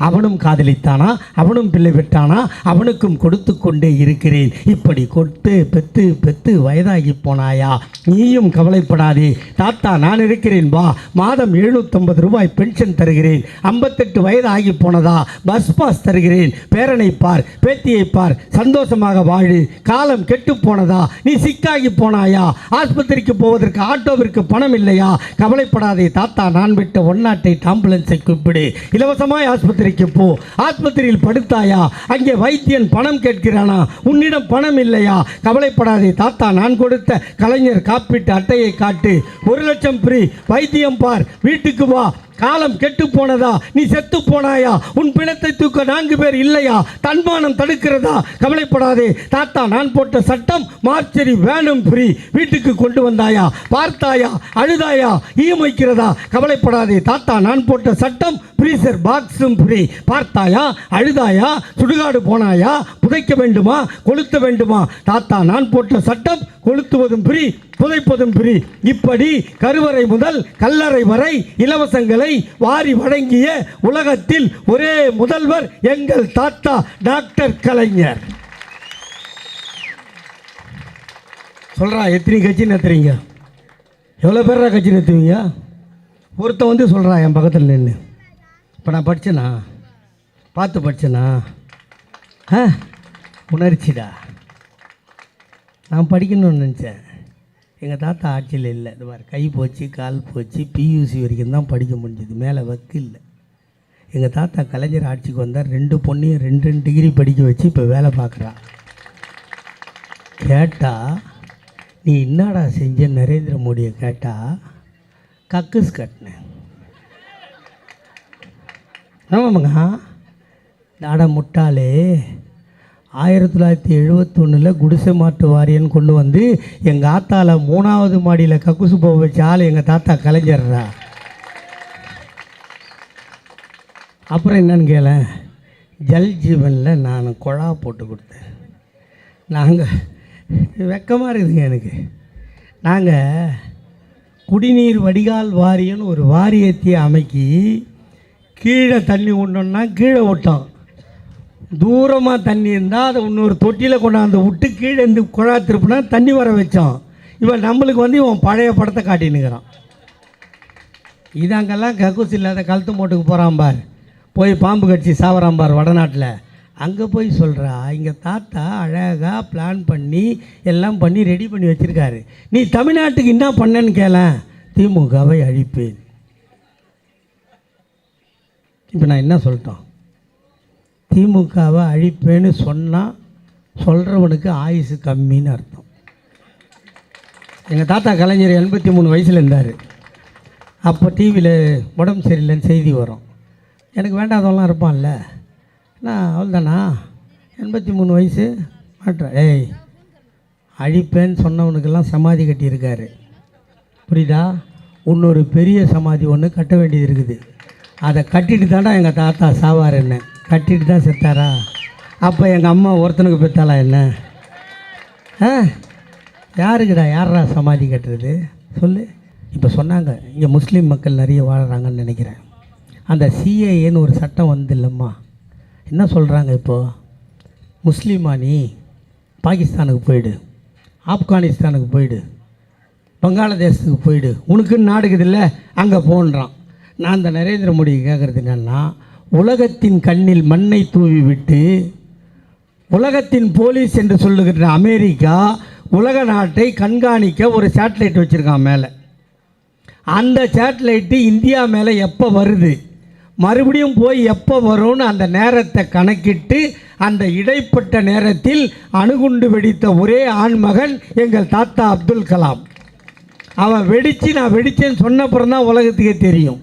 அவனும் காதலித்தானா, அவனும் பிள்ளை பெற்றானா, அவனுக்கும் கொடுத்து கொண்டே இருக்கிறேன். இப்படி கொடுத்து பெத்து பெத்து வயதாகி போனாயா, நீயும் கவலைப்படாதே தாத்தா நான் இருக்கிறேன் வா, மாதம் ₹750 பென்ஷன் தருகிறேன். 58 வயது ஆகி போனதா, பஸ் பாஸ் தருகிறேன். பேரனை பார், பேத்தியை பார், சந்தோஷமாக வாழு. காலம் கெட்டு போனதா, நீ சிக்காகி போனாயா, ஆஸ்பத்திரிக்கு போவதற்கு ஆட்டோவிற்கு பணம் இல்லையா, கவலைப்படாதே தாத்தா நான் விட்ட 108 ஆம்புலன்ஸை கூப்பிடு. இலவசமாய் ஆஸ்பத்திரிக்கு போ. ஆஸ்பத்திரியில் படுத்தாயா, அங்கே வைத்தியன் பணம் கேட்கிறானா, உன்னிடம் பணம் இல்லையா, கவலைப்படாதே தாத்தா நான் கொடுத்த கலைஞர் காப்பீட்டு அட்டையை காட்டு. 1 லட்சம் ஃப்ரீ. வைத்தியம் பார், வீட்டுக்கு வா. காலம் கெட்டு போனதா, நீ செத்து போனாயா, உன் பிணத்தை தூக்க 4 பேர் இல்லையா, தன்மானம் தடுக்கிறதா, கவலைப்படாதே தாத்தா நான் போட்ட சட்டம் மார்ச்சரி வேணும் ஃப்ரீ. வீட்டுக்கு கொண்டு வந்தாயா, பார்த்தாயா, அழுதாயா, ஈமைக்கிறதா, கவலைப்படாதே தாத்தா நான் போட்ட சட்டம் ஃப்ரீசர் பாக்ஸும் ஃப்ரீ. பார்த்தாயா, அழுதாயா, சுடுகாடு போனாயா, புதைக்க வேண்டுமா, கொளுத்த வேண்டுமா, தாத்தா நான் போட்ட சட்டம் கொளுத்துவதும் ஃப்ரீ, புதைப்பதும் ஃப்ரீ. இப்படி கருவறை முதல் கல்லறை வரை இலவசங்களை வாரி வழங்கிய உலகத்தில் ஒரே முதல்வர் எங்கள் தாத்தா டாக்டர் கலைஞர். சொல்றா எத்தனை கட்சி நடத்துறீங்க, எவ்வளோ பேரா கட்சி நடத்துவீங்க? ஒருத்தன் வந்து சொல்கிறா என் பக்கத்தில் நின்று, இப்போ நான் படித்தேனா, பார்த்து படித்தேனா, உணர்ச்சிடா, நான் படிக்கணும்னு நினச்சேன், எங்கள் தாத்தா ஆட்சியில் இல்லை, இது மாதிரி கை போச்சு கால் போச்சு, பியூசி வரைக்கும் தான் படிக்க முடிஞ்சது, மேலே வக்கு இல்லை. எங்கள் தாத்தா கலைஞர் ஆட்சிக்கு வந்தால் 2 பொண்ணையும் 2 டிகிரி படிக்க வச்சு இப்போ வேலை பார்க்குறா. கேட்டால் நீ என்னடா செஞ்ச நரேந்திர மோடியை கேட்டால் கக்குஸ் கட்டினேன். ஆமாங்க, நாட முட்டாளே, 1971 குடிசை மாட்டு வாரியன்னு கொண்டு வந்து எங்கள் ஆத்தால 3வது மாடியில் கக்குசு போக வச்ச ஆள் எங்கள் தாத்தா கலைஞர்றா. அப்புறம் என்னன்னு கேள, ஜல் ஜீவனில் நான் குழா போட்டு கொடுத்தேன். நாங்கள் வெக்கமாக இருக்குதுங்க எனக்கு, நாங்கள் குடிநீர் வடிகால் வாரியம்னு ஒரு வாரியத்தை அமைக்கி கீழே தண்ணி விடணுன்னா கீழே விட்டோம், தூரமாக தண்ணி இருந்தால் அதை இன்னொரு தொட்டியில் கொண்டாந்து விட்டு கீழே இருந்து குழா திருப்பினா தண்ணி வர வச்சோம். இவன் நம்மளுக்கு வந்து இவன் பழைய படத்தை காட்டினுக்கிறான். இதாங்கெல்லாம் கக்கூஸ் இல்லாத கழுத்து மோட்டுக்கு போகிறான் பார், போய் பாம்பு கடிச்சு சாவறான் பார் வடநாட்டில், அங்கே போய் சொல்கிறா இங்கே தாத்தா அழகாக பிளான் பண்ணி எல்லாம் பண்ணி ரெடி பண்ணி வச்சுருக்காரு, நீ தமிழ்நாட்டுக்கு என்ன பண்ணேன்னு கேள, திமுகவை அழிப்பேன். இப்போ நான் என்ன சொல்லிட்டோம், திமுகவை அழிப்பேன்னு சொன்னால் சொல்கிறவனுக்கு ஆயுசு கம்மின்னு அர்த்தம். எங்கள் தாத்தா கலைஞர் 83 வயசில் இருந்தார். அப்போ டிவியில் உடம்பு சரியில்லைன்னு செய்தி வரும். எனக்கு வேண்டாதவெல்லாம் இருப்பான்ல, நான் அவ்வளோதானா 83 வயசு மாட்டேன். ஏய், அழிப்பேன்னு சொன்னவனுக்கெல்லாம் சமாதி கட்டியிருக்காரு, புரியுதா? இன்னொரு பெரிய சமாதி ஒன்று கட்ட வேண்டியது இருக்குது. அதை கட்டிட்டு தாண்டா எங்கள் தாத்தா சாவார். என்ன கட்டிட்டு தான் செத்தாரா? அப்போ எங்கள் அம்மா ஒருத்தனுக்கு பெற்றாளா என்ன? யாருக்குடா யாரா சமாதி கட்டுறது சொல்லு? இப்போ சொன்னாங்க இங்கே முஸ்லீம் மக்கள் நிறைய வாழ்கிறாங்கன்னு நினைக்கிறேன். அந்த சிஏஏன்னு ஒரு சட்டம் வந்து இல்லைம்மா, என்ன சொல்கிறாங்க இப்போது? முஸ்லீமா நீ பாகிஸ்தானுக்கு போயிடு, ஆப்கானிஸ்தானுக்கு போயிடு, பங்களாதேஷத்துக்கு போயிடு, உனக்குன்னு நாடுக்குதில்ல அங்கே போன்றான். நான் இந்த நரேந்திர மோடிக்கு கேட்குறது என்னென்னா, உலகத்தின் கண்ணில் மண்ணை தூவி விட்டு உலகத்தின் போலீஸ் என்று சொல்லுகிற அமெரிக்கா உலக நாட்டை கண்காணிக்க ஒரு சேட்டலைட் வச்சுருக்கான் மேலே. அந்த சேட்டலைட்டு இந்தியா மேலே எப்போ வருது, மறுபடியும் போய் எப்போ வரும்னு அந்த நேரத்தை கணக்கிட்டு அந்த இடைப்பட்ட நேரத்தில் அணுகுண்டு வெடித்த ஒரே ஆண்மகன் எங்கள் தாத்தா அப்துல் கலாம். அவன் வெடித்து நான் வெடித்தேன்னு சொன்னப்புறம் தான் உலகத்துக்கே தெரியும்.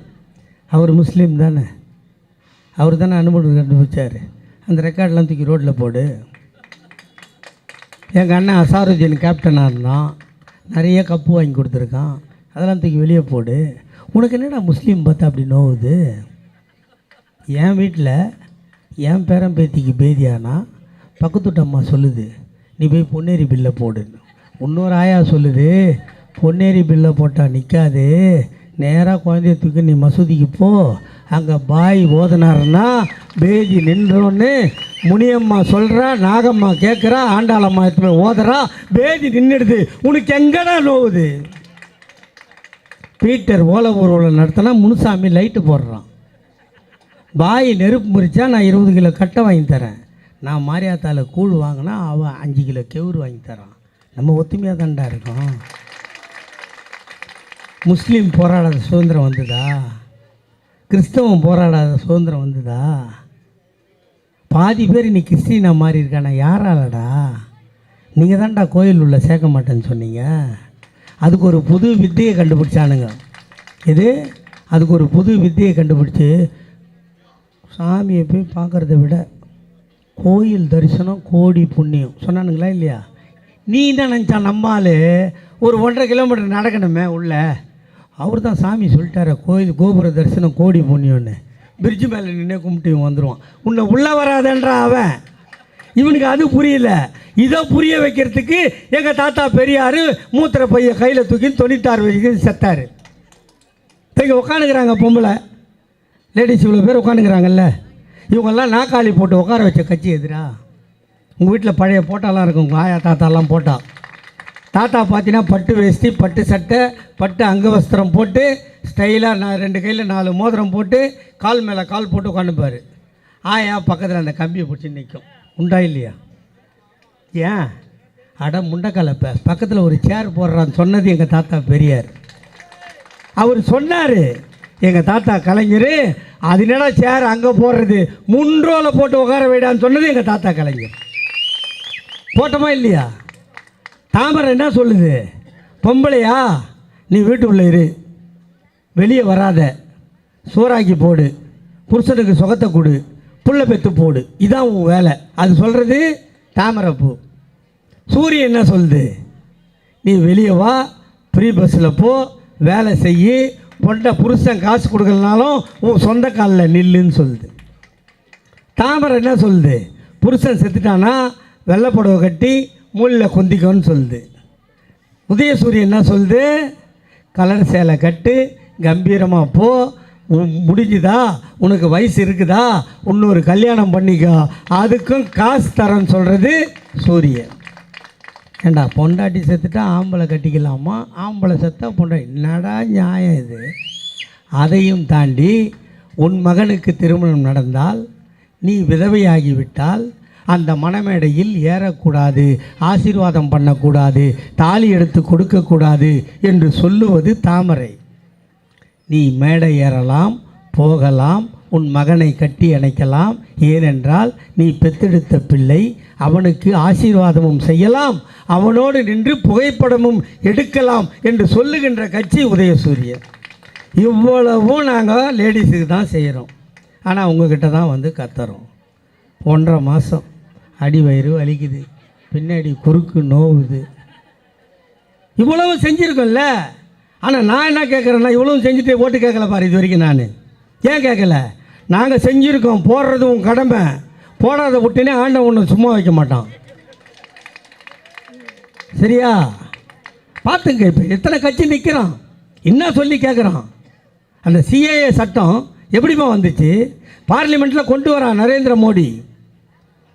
அவர் முஸ்லீம் தானே, அவர் தானே அனுமதி கண்டுபிடிச்சார். அந்த ரெக்கார்டெலாம் தூக்கி ரோட்டில் போடு. எங்கள் அண்ணன் அசாருதீன் கேப்டனாக இருந்தான், நிறைய கப்பு வாங்கி கொடுத்துருக்கான், அதெல்லாம் தூக்கி வெளியே போடு. உனக்கு என்னடா முஸ்லீம் பார்த்தா அப்படி நோவுது? என் வீட்டில் என் பேரன் பேத்திக்கு பேதியானா பக்கத்துட்டு அம்மா சொல்லுது நீ போய் பொன்னேரி பில்லை போடுன்னு. இன்னொரு ஆயா சொல்லுது பொன்னேரி பில்லை போட்டால் நிற்காது, நேராக குழந்தைய தூக்கி நீ மசூதிக்கு போ, அங்கே பாய் ஓதனாருன்னா பேதி நின்றோன்னு முனியம்மா சொல்கிறா, நாகம்மா கேட்குறா, ஆண்டாளம்மா எடுத்து போய் ஓதுறா, பேதி நின்றுடுது. உனக்கு எங்கடா நோவுது? பீட்டர் ஓலை ஊர்வலம் நடத்தினா முனுசாமி லைட்டு போடுறான். பாய் நெருப்பு முறிச்சா நான் 20 கிலோ கட்டை வாங்கி தரேன். நான் மாரியாத்தாவில் கூழ் வாங்கினா அவன் 5 கிலோ கெவுரு வாங்கி தரான். நம்ம ஒத்துமையாக தான்டா இருக்கோம். முஸ்லீம் போராடாத சுதந்திரம் வந்ததா? கிறிஸ்தவம் போராடாத சுதந்திரம் வந்ததா? பாதி பேர் இன்னைக்கு கிறிஸ்டினா மாறி இருக்கானா? யாராலடா? நீங்கள் தான்டா கோயில் உள்ள சேர்க்க மாட்டேன்னு சொன்னீங்க. அதுக்கு ஒரு புது வித்தையை கண்டுபிடிச்சானுங்க. இது அதுக்கு ஒரு புது வித்தையை கண்டுபிடிச்சி சாமியை போய் பார்க்குறத விட கோயில் தரிசனம் கோடி புண்ணியம் சொன்னானுங்களா இல்லையா? நீ என்ன நினச்சா நம்மால் ஒரு 1.5 கிலோமீட்டர் நடக்கணுமே உள்ள, அவர் தான் சாமி சொல்லிட்டார கோயில் கோபுர தரிசனம் கோடி புண்ணியம்னு. பிரிட்ஜு மேலே நின்று கும்பிட்டு வந்துடுவான். உன்னை உள்ளே வராதன்றா அவன். இவனுக்கு அது புரியல. இதை புரிய வைக்கிறதுக்கு எங்கள் தாத்தா பெரியார் மூத்திர பைய கையில் தூக்கி 96 வயசுக்கு செத்தார். இங்கே உட்காந்துக்கிறாங்க பொம்பளை லேடிஸ், இவ்வளோ பேர் உட்காந்துக்கிறாங்கல்ல, இவங்கெல்லாம் நாக்காளி போட்டு உட்கார வச்ச கட்சி எதிரா? உங்கள் வீட்டில் பழைய போட்டாலாம் இருக்கும், உங்கள் ஆயா தாத்தாலாம் போட்டா. தாத்தா பார்த்தீங்கன்னா பட்டு வேஷ்டி, பட்டு சட்டை, பட்டு அங்கவஸ்திரம் போட்டு ஸ்டைலாக 2 கையில் 4 மோதிரம் போட்டு கால் மேலே கால் போட்டு உட்காந்துப்பார். ஆயா பக்கத்தில் அந்த கம்பியை பிடிச்சி நிற்கும். உண்டா இல்லையா? ஏன் அட முண்டக்கலப்ப பக்கத்தில் ஒரு சேர் போடுறான்னு சொன்னது எங்கள் தாத்தா பெரியார். அவர் சொன்னார், எங்கள் தாத்தா கலைஞர், அது என்னடா சேர் அங்கே போடுறது, முன்ரோவில் போட்டு உட்கார வைடான்னு சொன்னது எங்கள் தாத்தா கலைஞர். போட்டோமா இல்லையா? தாமரை என்ன சொல்லுது? பொம்பளையா நீ வீட்டுக்குள்ளே இரு, வெளியே வராத, சோறாக்கி போடு, புருஷனுக்கு சுகத்தை கொடு, புள்ள பெற்று போடு, இதான் உன் வேலை. அது சொல்கிறது தாமரைப்பூ. சூரியன் என்ன சொல்லுது? நீ வெளியே வா, ஃப்ரீ பஸ்ஸில் போ, வேலை செய்யி, பொண்ட புருஷன் காசு கொடுக்கலனாலும் உன் சொந்த காலில் நில்லுன்னு சொல்லுது. தாமரை என்ன சொல்லுது? புருஷன் செத்துட்டானா வெள்ளைப்புடவை கட்டி மூலில் கொந்திக்கோன்னு சொல்லுது. உதயசூரியன் என்ன சொல்லுது? கலர் சேலை கட்டு, கம்பீரமாக போ, முடிஞ்சுதா, உனக்கு வயசு இருக்குதா, இன்னொரு கல்யாணம் பண்ணிக்கோ, அதுக்கும் காசு தரேன்னு சொல்கிறது சூரியன். ஏண்டா பொண்டாட்டி செத்துட்டா ஆம்பளை கட்டிக்கலாமா, ஆம்பளை செத்தா பொண்டாட்டி, என்னடா நியாயம் இது? அதையும் தாண்டி உன் மகனுக்கு திருமணம் நடந்தால், நீ விதவையாகிவிட்டால் அந்த மணமேடையில் ஏறக்கூடாது, ஆசீர்வாதம் பண்ணக்கூடாது, தாலி எடுத்து கொடுக்கக்கூடாது என்று சொல்லுவது தாமரை. நீ மேடை ஏறலாம், போகலாம், உன் மகனை கட்டி அணைக்கலாம், ஏனென்றால் நீ பெத்தெடுத்த பிள்ளை, அவனுக்கு ஆசீர்வாதமும் செய்யலாம், அவனோடு நின்று புகைப்படமும் எடுக்கலாம் என்று சொல்லுகின்ற கட்சி உதயசூரியன். இவ்வளவும் நாங்கள் லேடிஸுக்கு தான் செய்கிறோம். ஆனால் உங்ககிட்ட தான் வந்து கத்துறோம். 1.5 மாதம் அடி வயிறு வலிக்குது, பின்னாடி குறுக்கு நோவுது, இவ்வளவு செஞ்சுருக்கோம்ல. ஆனால் நான் என்ன கேட்குறேன்னா, இவ்வளவு செஞ்சுட்டு ஓட்டு கேட்கல பாரு இது வரைக்கும். நான் ஏன் கேட்கல? நாங்கள் செஞ்சுருக்கோம், போடுறது உன் கடமை, போடாத விட்டுனே ஆண்டவன் ஒன்று சும்மா வைக்க மாட்டான். சரியா? பார்த்துங்க, இப்போ எத்தனை கட்சி நிற்கிறான், என்ன சொல்லி கேட்குறான். அந்த சிஏஏ சட்டம் எப்படிமா வந்துச்சு? பார்லிமெண்ட்டில் கொண்டு வரான் நரேந்திர மோடி.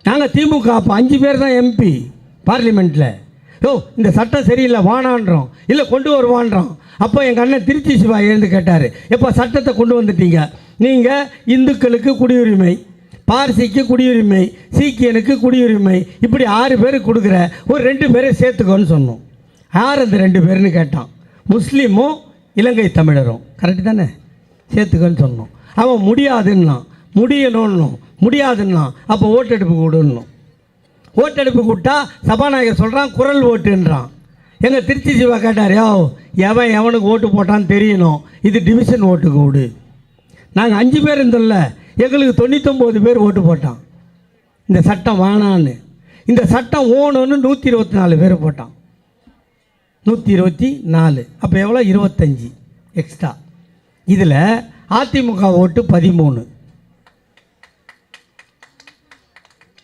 நாங்கள் திமுக அப்போ 5 பேர் தான் எம்பி பார்லிமெண்ட்டில். இந்த சட்டம் சரியில்லை வானான்றோம், இல்லை கொண்டு வருவான்றோம். அப்போ எங்கள் அண்ணன் திருச்சி சிவா எழுந்து கேட்டார், எப்போ சட்டத்தை கொண்டு வந்துட்டீங்க, நீங்கள் இந்துக்களுக்கு குடியுரிமை, பார்சிக்கு குடியுரிமை, சீக்கியனுக்கு குடியுரிமை, இப்படி 6 பேருக்கு கொடுக்குற, ஒரு 2 பேரை சேர்த்துக்கோன்னு சொன்னோம். யார் அந்த 2 பேர்னு கேட்டான். முஸ்லீமும் இலங்கை தமிழரும். கரெக்டு தானே? சேர்த்துக்கோன்னு சொன்னோம். அவன் முடியாதுன்னா, முடியாதுன்னா அப்போ ஓட்டெடுப்பு கூடுன்னோம். ஓட்டெடுப்பு கூட்டா சபாநாயகர் சொல்கிறான் குரல் ஓட்டுன்றான். எங்கள் திருச்சி சிவா கேட்டார், எவனுக்கு ஓட்டு போட்டான்னு தெரியணும், இது டிவிஷன் ஓட்டுக்கு விடு. நாங்கள் 5 பேர் இருந்தோம்ல, எங்களுக்கு 99 பேர் ஓட்டு போட்டான். இந்த சட்டம் வேணான்னு. இந்த சட்டம் ஓணுன்னு 124 பேர் போட்டான். 124 அப்போ எவ்வளோ? 25 எக்ஸ்ட்ரா. இதில் அதிமுக ஓட்டு 13,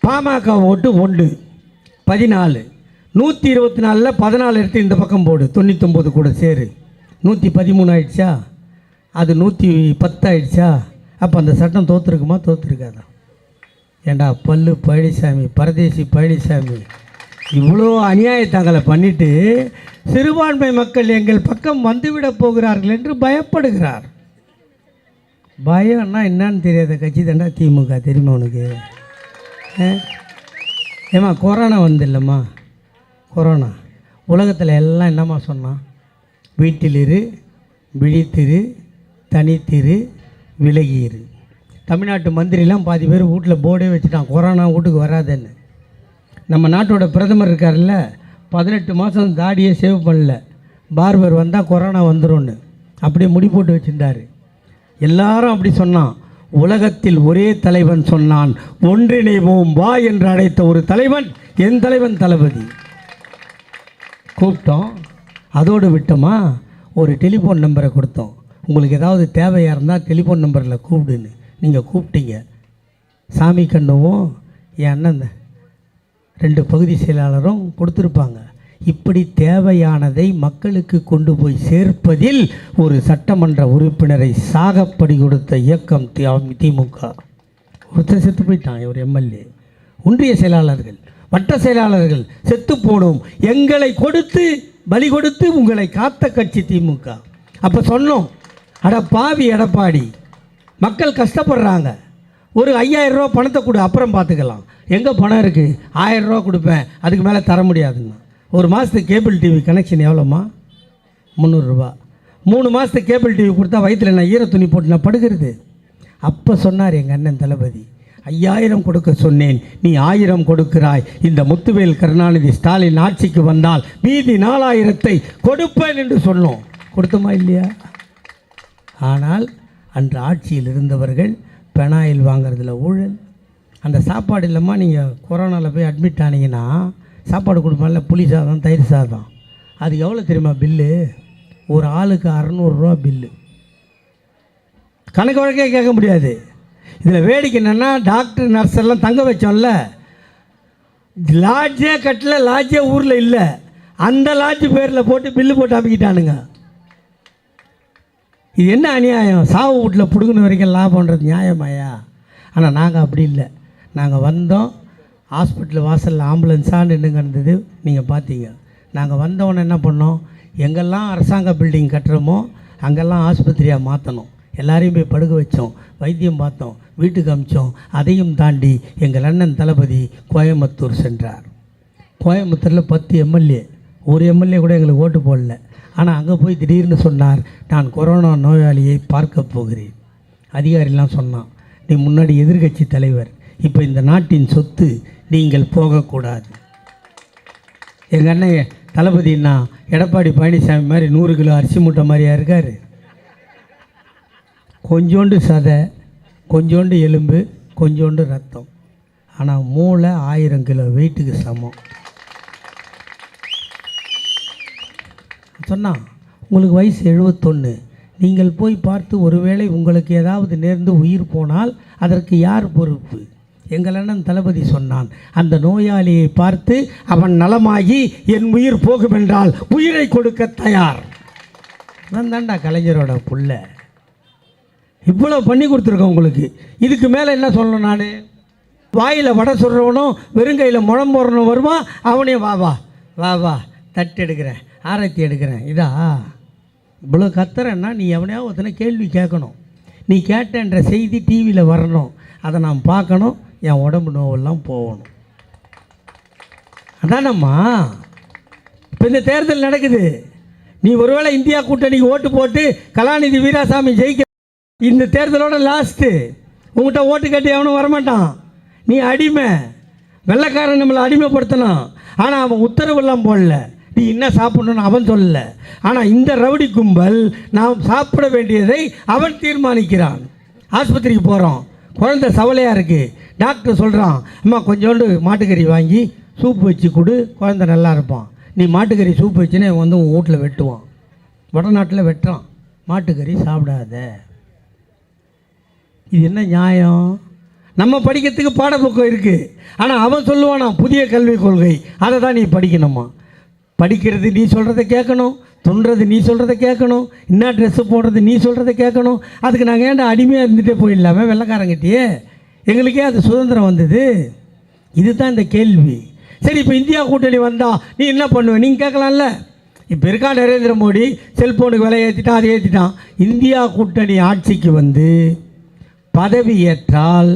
பாமக ஓட்டு 1 14. 124ல் 14 எடுத்து இந்த பக்கம் போடு, 99 கூட சேரு, 113 ஆயிடுச்சா? அது 110 ஆயிடுச்சா? அப்போ அந்த சட்டம் தோற்றுருக்குமா? தோற்றுருக்காதா? ஏண்டா பல்லு பழனிசாமி, பரதேசி பழனிசாமி, இவ்வளோ அநியாயத்தங்களை பண்ணிட்டு சிறுபான்மை மக்கள் எங்கள் பக்கம் வந்துவிடப் போகிறார்கள் என்று பயப்படுகிறார். பயம்னா என்னன்னு தெரியாத கட்சி தாண்டா திமுக. தெரியுமா உனக்கு? ஏம்மா கொரோனா வந்து இல்லைம்மா, கொரோனா உலகத்தில் எல்லாம் என்னம்மா சொன்னான்? வீட்டிலிரு, விழித்திரு, தனித்திரு, விலகியிரு. தமிழ்நாட்டு மந்திரிலாம் பாதி பேர் வீட்டில் போர்டே வச்சுட்டான், கொரோனா வீட்டுக்கு வராதுன்னு. நம்ம நாட்டோட பிரதமர் இருக்கார்ல, 18 மாதம் தாடியை சேவ் பண்ணல, பார்பர் வந்தால் கொரோனா வந்துடும்னு அப்படியே முடி போட்டு வச்சுருந்தார். எல்லாரும் அப்படி சொன்னான். உலகத்தில் ஒரே தலைவன் சொன்னான், ஒன்றிணைவோம் வா என்று அழைத்த ஒரு தலைவன் என் தலைவன் தளபதி. கூப்பிட்டோம், அதோடு விட்டோமா? ஒரு டெலிஃபோன் நம்பரை கொடுத்தோம், உங்களுக்கு ஏதாவது தேவையாக இருந்தால் டெலிஃபோன் நம்பரில் கூப்பிடுன்னு. நீங்கள் கூப்பிட்டீங்க. சாமி கண்ணுவும் என் அண்ணன் 2 பகுதி செயலாளரும் கொடுத்துருப்பாங்க. இப்படி தேவையானதை மக்களுக்கு கொண்டு போய் சேர்ப்பதில் ஒரு சட்டமன்ற உறுப்பினரை சாகப்படி கொடுத்த இயக்கம் திமுக. ஒருத்தர் செத்து போயிட்டான், ஒரு எம்எல்ஏ. ஒன்றிய செயலாளர்கள், வட்ட செயலாளர்கள் செத்து போனோம், எங்களை கொடுத்து பலி கொடுத்து உங்களை காத்த கட்சி திமுக. அப்போ சொன்னோம், அட பாவி எடப்பாடி, மக்கள் கஷ்டப்படுறாங்க, ஒரு 5000 ரூபா பணத்தை கொடு, அப்புறம் பார்த்துக்கலாம். எங்கே பணம் இருக்குது? 1000 ரூபா கொடுப்பேன், அதுக்கு மேலே தர முடியாதுன்னா. ஒரு மாதத்துக்கு கேபிள் டிவி கனெக்ஷன் எவ்வளோம்மா? 300 ரூபா. 3 மாதத்துக்கு கேபிள் டிவி கொடுத்தா வயிற்றில் நான் ஈர துணி போட்டு நான் படுகிறது. அப்போ சொன்னார் எங்கள் அண்ணன் தளபதி, 5000 கொடுக்க சொன்னேன், நீ 1000 கொடுக்கிறாய். இந்த முத்துவேல் கருணாநிதி ஸ்டாலின் ஆட்சிக்கு வந்தால் மீதி 4000 கொடுப்பேன் என்று சொன்னோம். கொடுத்தோமா இல்லையா? ஆனால் அன்று ஆட்சியில் இருந்தவர்கள் பெனாயில் வாங்கிறதுல ஊழல். அந்த சாப்பாடு இல்லைம்மா, நீங்கள் கொரோனாவில் போய் அட்மிட் ஆனீங்கன்னா சாப்பாடு கொடுப்பாங்கல்ல, புளி சாதம், தயிர் சாதம், அது எவ்வளோ தெரியுமா பில்லு? ஒரு ஆளுக்கு 600 ரூபா பில்லு. கணக்கு வழக்கே கேட்க முடியாது. இதில் வேடிக்கை என்னென்னா, டாக்டர் நர்ஸ் எல்லாம் தங்க வச்சோம்ல, லாட்ஜே கட்டல, லாட்ஜே ஊரில் இல்லை, அந்த லாட்ஜ் பேரில் போட்டு பில்லு போட்டு அமைக்கிட்டானுங்க. இது என்ன அநியாயம்? சாவு வீட்டில் பிடுங்கின வரைக்கும் லாபம்ன்றது நியாயமாயா? ஆனால் நாங்கள் அப்படி இல்லை. நாங்கள் வந்தோம், ஹாஸ்பிட்டல் வாசலில் ஆம்புலன்ஸாக நின்றுங்க இருந்தது, நீங்கள் பார்த்தீங்க. நாங்கள் வந்தவொன்னே என்ன பண்ணோம், எங்கெல்லாம் அரசாங்க பில்டிங் கட்டுறோமோ அங்கெல்லாம் ஆஸ்பத்திரியாக மாற்றணும். எல்லாரையும் போய் படுக்க வச்சோம், வைத்தியம் பார்த்தோம், வீட்டுக்கு அமிச்சோம். அதையும் தாண்டி எங்கள் அண்ணன் தளபதி கோயம்புத்தூர் சென்றார். கோயம்புத்தூரில் 10 எம்எல்ஏ, ஒரு எம்எல்ஏ கூட எங்களுக்கு ஓட்டு போடல. ஆனால் அங்கே போய் திடீர்னு சொன்னார், நான் கொரோனா நோயாளியை பார்க்க போகிறேன். அதிகாரிலாம் சொன்னான், நீ முன்னாடி எதிர்க்கட்சி தலைவர், இப்போ இந்த நாட்டின் சொத்து, நீங்கள் போகக்கூடாது. எங்கள் அண்ணன் தளபதினா எடப்பாடி பழனிசாமி மாதிரி 100 கிலோ அரிசி மூட்டை மாதிரியா இருக்கார்? கொஞ்சோண்டு சதை, கொஞ்சோண்டு எலும்பு, கொஞ்சோண்டு ரத்தம். ஆனால் மூளை 1000 கிலோ வெயிட்டுக்கு சமம். சொன்னால் உங்களுக்கு வயசு 71. நீங்கள் போய் பார்த்து ஒருவேளை உங்களுக்கு ஏதாவது நேர்ந்து உயிர் போனால் அதற்கு யார் பொறுப்பு? எங்கள் அண்ணன் தளபதி சொன்னான், அந்த நோயாளியை பார்த்து அவன் நலமாகி என் உயிர் போகுமென்றால் உயிரை கொடுக்க தயார். நான் தான்டா கலைஞரோட புள்ள. இவ்வளோ பண்ணி கொடுத்துருக்கேன் உங்களுக்கு. இதுக்கு மேலே என்ன சொல்லணும்? நான் வாயில் வடை சொல்கிறவனும் வெறுங்கையில் முழம் போடுறவனும் வருவான், அவனே வா வா வா வா தட்டு எடுக்கிறேன், ஆரத்தி எடுக்கிறேன். இதா இவ்வளோ கத்துறேன்னா நீ எவனையா ஒருத்தனை கேள்வி கேட்கணும். நீ கேட்டன்ற செய்தி டிவியில் வரணும், அதை நான் பார்க்கணும், என் உடம்பு நோவெல்லாம் போகணும். அதானம்மா இப்போ இந்த தேர்தல் நடக்குது. நீ ஒருவேளை இந்தியா கூட்டணிக்கு ஓட்டு போட்டு கலாநிதி வீராசாமி ஜெயிக்க, இந்த தேர்தலோட லாஸ்ட்டு. உங்கள்கிட்ட ஓட்டு கட்டி அவனும் வரமாட்டான். நீ அடிமை. வெள்ளைக்காரன் நம்மளை அடிமைப்படுத்தணும். ஆனால் அவன் உத்தரவெல்லாம் போடல, நீ என்ன சாப்பிடணும்னு அவன் சொல்லல. ஆனால் இந்த ரவுடி கும்பல் நாம் சாப்பிட வேண்டியதை அவன் தீர்மானிக்கிறான். ஆஸ்பத்திரிக்கு போகிறோம், குழந்தை சவலையாக இருக்குது, டாக்டர் சொல்கிறான், அம்மா கொஞ்சோண்டு மாட்டுக்கறி வாங்கி சூப் வச்சு கொடு, குழந்தை நல்லா இருப்பான். நீ மாட்டுக்கறி சூப் வச்சுன்னு வந்து உன் வீட்டில் வெட்டுவான். வடநாட்டில் வெட்டுறான், மாட்டுக்கறி சாப்பிடாத. இது என்ன நியாயம்? நம்ம படிக்கிறதுக்கு பாடப்புக்கம் இருக்குது, ஆனால் அவன் சொல்லுவானா புதிய கல்விக் கொள்கை, அதை தான் நீ படிக்கணுமா. படிக்கிறது நீ சொல்கிறத கேட்கணும், துண்டுறது நீ சொல்கிறத கேட்கணும், என்ன ட்ரெஸ்ஸு போடுறது நீ சொல்கிறத கேட்கணும். அதுக்கு நாங்கள் ஏன்டா அடிமையாக இருந்துகிட்டே போயிடலாமே வெள்ளைக்காரங்கிட்டே? எங்களுக்கே அது சுதந்திரம் வந்தது. இதுதான் இந்த கேள்வி. சரி, இப்போ இந்தியா கூட்டணி வந்தால் நீ என்ன பண்ணுவ? நீங்கள் கேட்கலாம்ல. இப்போ இருக்கா நரேந்திர மோடி, செல்ஃபோனுக்கு விலை ஏற்றிட்டான், அதை ஏற்றிட்டான். இந்தியா கூட்டணி ஆட்சிக்கு வந்து பதவி ஏற்றால்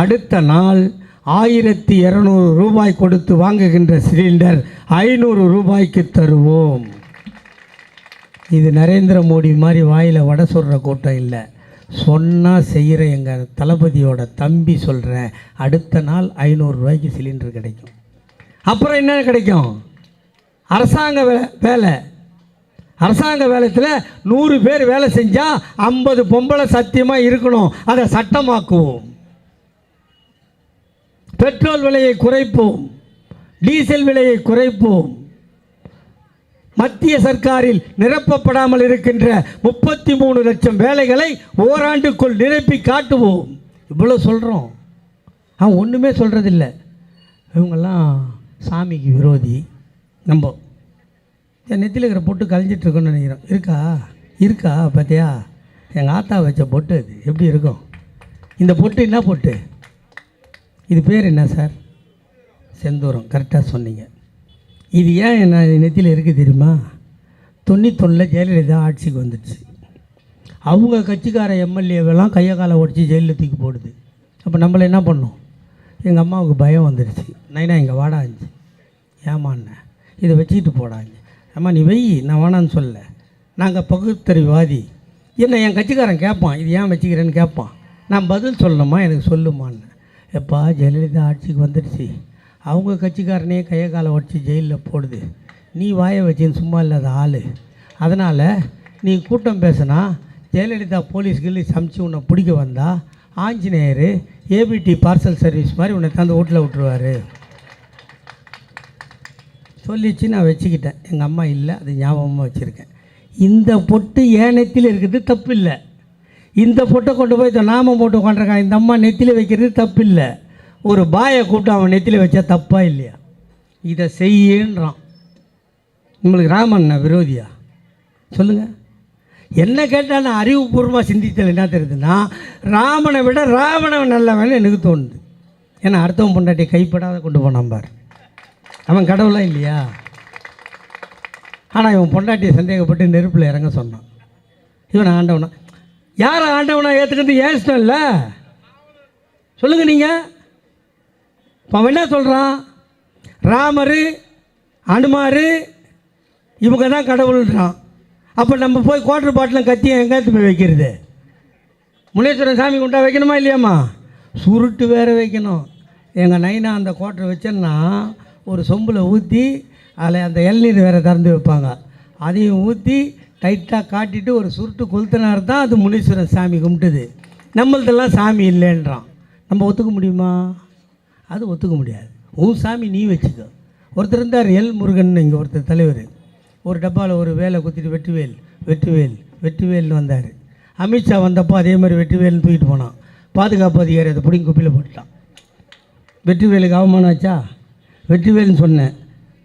அடுத்த நாள் 1200 ரூபாய் கொடுத்து வாங்குகின்ற சிலிண்டர் 500 ரூபாய்க்கு தருவோம். இது நரேந்திர மோடி மாதிரி வாயில் வடை சொல்கிற கூட்டம் இல்லை. சொன்னால் செய்கிற எங்கள் தளபதியோட தம்பி சொல்கிறேன், அடுத்த நாள் 500 ரூபாய்க்கு சிலிண்டர் கிடைக்கும். அப்புறம் என்ன கிடைக்கும்? அரசாங்க வேலை. அரசாங்க வேலையில் 100 பேர் வேலை செஞ்சால் 50 பொம்பளை சத்தியமாக இருக்கணும். அதை சட்டமாக்குவோம். பெட்ரோல் விலையை குறைப்போம், டீசல் விலையை குறைப்போம். மத்திய சர்க்காரில் நிரப்பப்படாமல் இருக்கின்ற 33 லட்சம் வேலைகளை ஓராண்டுக்குள் நிரப்பி காட்டுவோம். இவ்வளோ சொல்கிறோம், அவன் ஒன்றுமே சொல்கிறதில்ல. இவங்கெல்லாம் சாமிக்கு விரோதி. நம்ம என் நெத்தியில் இருக்கிற பொட்டு கலைஞ்சிட்ருக்கோன்னு நினைக்கிறோம். இருக்கா பார்த்தியா? எங்கள் ஆத்தா வச்ச பொட்டு அது எப்படி இருக்கும்? இந்த பொட்டு என்ன பொட்டு? இது பேர் என்ன சார்? செந்தூரம். கரெக்டாக சொன்னீங்க. இது ஏன் என்ன நெத்தியில் இருக்குது தெரியுமா? 91 ஜெயலலிதா ஆட்சிக்கு வந்துடுச்சு. அவங்க கட்சிக்கார எம்எல்ஏவெல்லாம் கையை காலை உடச்சி ஜெயிலில் தூக்கி போடுது. அப்போ நம்மளை என்ன பண்ணோம்? எங்கள் அம்மாவுக்கு பயம் வந்துடுச்சு. நைனா இங்கே வாடாச்சு, ஏமாண்ண இதை வச்சுக்கிட்டு போடாங்க. அம்மா நீ வெய், நான் வேணான்னு சொல்ல. நாங்கள் பகுத்தறிவாதி. என்ன என் கட்சிக்காரன் கேட்பான், இது ஏன் வச்சுக்கிறேன்னு கேட்பான். நான் பதில் சொல்லணுமா? எனக்கு சொல்லுமான்னு. எப்பா ஜெயலலிதா ஆட்சிக்கு வந்துடுச்சு, அவங்க கட்சிக்காரனே கையை காலை உடச்சி ஜெயிலில் போடுது, நீ வாயை வச்சின்னு சும்மா இல்லாத ஆள். அதனால் நீ கூட்டம் பேசுனா ஜெயலலிதா போலீஸ்கள் சமைச்சு உன்னை பிடிக்க வந்தா ஆஞ்சநேயர் ஏபிடி பார்சல் சர்வீஸ் மாதிரி உன்னை தந்து வீட்டில் விட்டுருவார் சொல்லிச்சு. நான் வச்சுக்கிட்டேன். எங்கள் அம்மா இல்லை, அது ஞாபகமாக வச்சுருக்கேன். இந்த பொட்டு ஏன் நெத்தியில் இருக்கிறது தப்பு இல்லை. இந்த பொட்டை கொண்டு போய் நாமம் போட்டு உட்காந்துருக்கான். இந்த அம்மா நெத்தியில் வைக்கிறது தப்பு இல்லை. ஒரு பாயை கூப்பிட்டு அவன் நெத்தியில் வச்சா தப்பா இல்லையா? இதை செய்யன்றான். நம்மளுக்கு ராமன் விரோதியா? சொல்லுங்கள். என்ன கேட்டால் நான் அறிவுபூர்வமாக சிந்தித்தல் என்ன தெரியுதுன்னா, ராமனை விட ராவணன் நல்லவன் எனக்கு தோணுது. ஏன்னா அடுத்தவன் பொண்டாட்டி கைப்படாத கொண்டு போனான் பார். அவன் கடவுளாக இல்லையா? ஆனால் இவன் பொண்டாட்டியை சந்தேகப்பட்டு நெருப்பில் இறங்க சொன்னான். இவன் ஆண்டவனா? யாரை ஆண்டவனா ஏற்றுக்கிறது ஏன் இஷ்டம் இல்லை? சொல்லுங்கள் நீங்கள். இப்போ அவன் என்ன சொல்கிறான்? ராமர், அனுமார் இவங்க தான் கடவுள்ன்றான். அப்போ நம்ம போய் குவார்டர் பாட்டிலும் கத்தியை எங்கேயாவது போய் வைக்கிறது? முனீஸ்வரன் சாமி கும்பிட்டா வைக்கணுமா இல்லையாம்மா? சுருட்டு வேறு வைக்கணும். எங்கள் நைனா அந்த கோட்டரை வச்சேன்னா ஒரு சொம்பில் ஊற்றி அதில் அந்த இளநீர் வேறு திறந்து வைப்பாங்க. அதையும் ஊற்றி டைட்டாக காட்டிட்டு ஒரு சுருட்டு கொளுத்தினார் தான் அது முனீஸ்வரன் சாமி கும்பிட்டுது. நம்மள்தெல்லாம் சாமி இல்லைன்றான். நம்ம ஒத்துக்க முடியுமா? அது ஒத்துக்க முடியாது. உன் சாமி நீ வச்சுக்கோ. ஒருத்தர் இருந்தார் எல் முருகன், இங்கே ஒருத்தர் தலைவர். ஒரு டப்பாவில் ஒரு வேலை குத்திட்டு வெற்றிவேல் வெற்றிவேல் வெற்றிவேல்னு வந்தார். அமித்ஷா வந்தப்போ அதே மாதிரி வெற்றிவேல்னு தூக்கிட்டு போனான். பாதுகாப்பு அதிகாரி அதை பிடிங்கி குப்பையில் போட்டுட்டான். வெற்றிவேலுக்கு அவமானம் ஆச்சா? வெற்றிவேல்னு சொன்னேன்,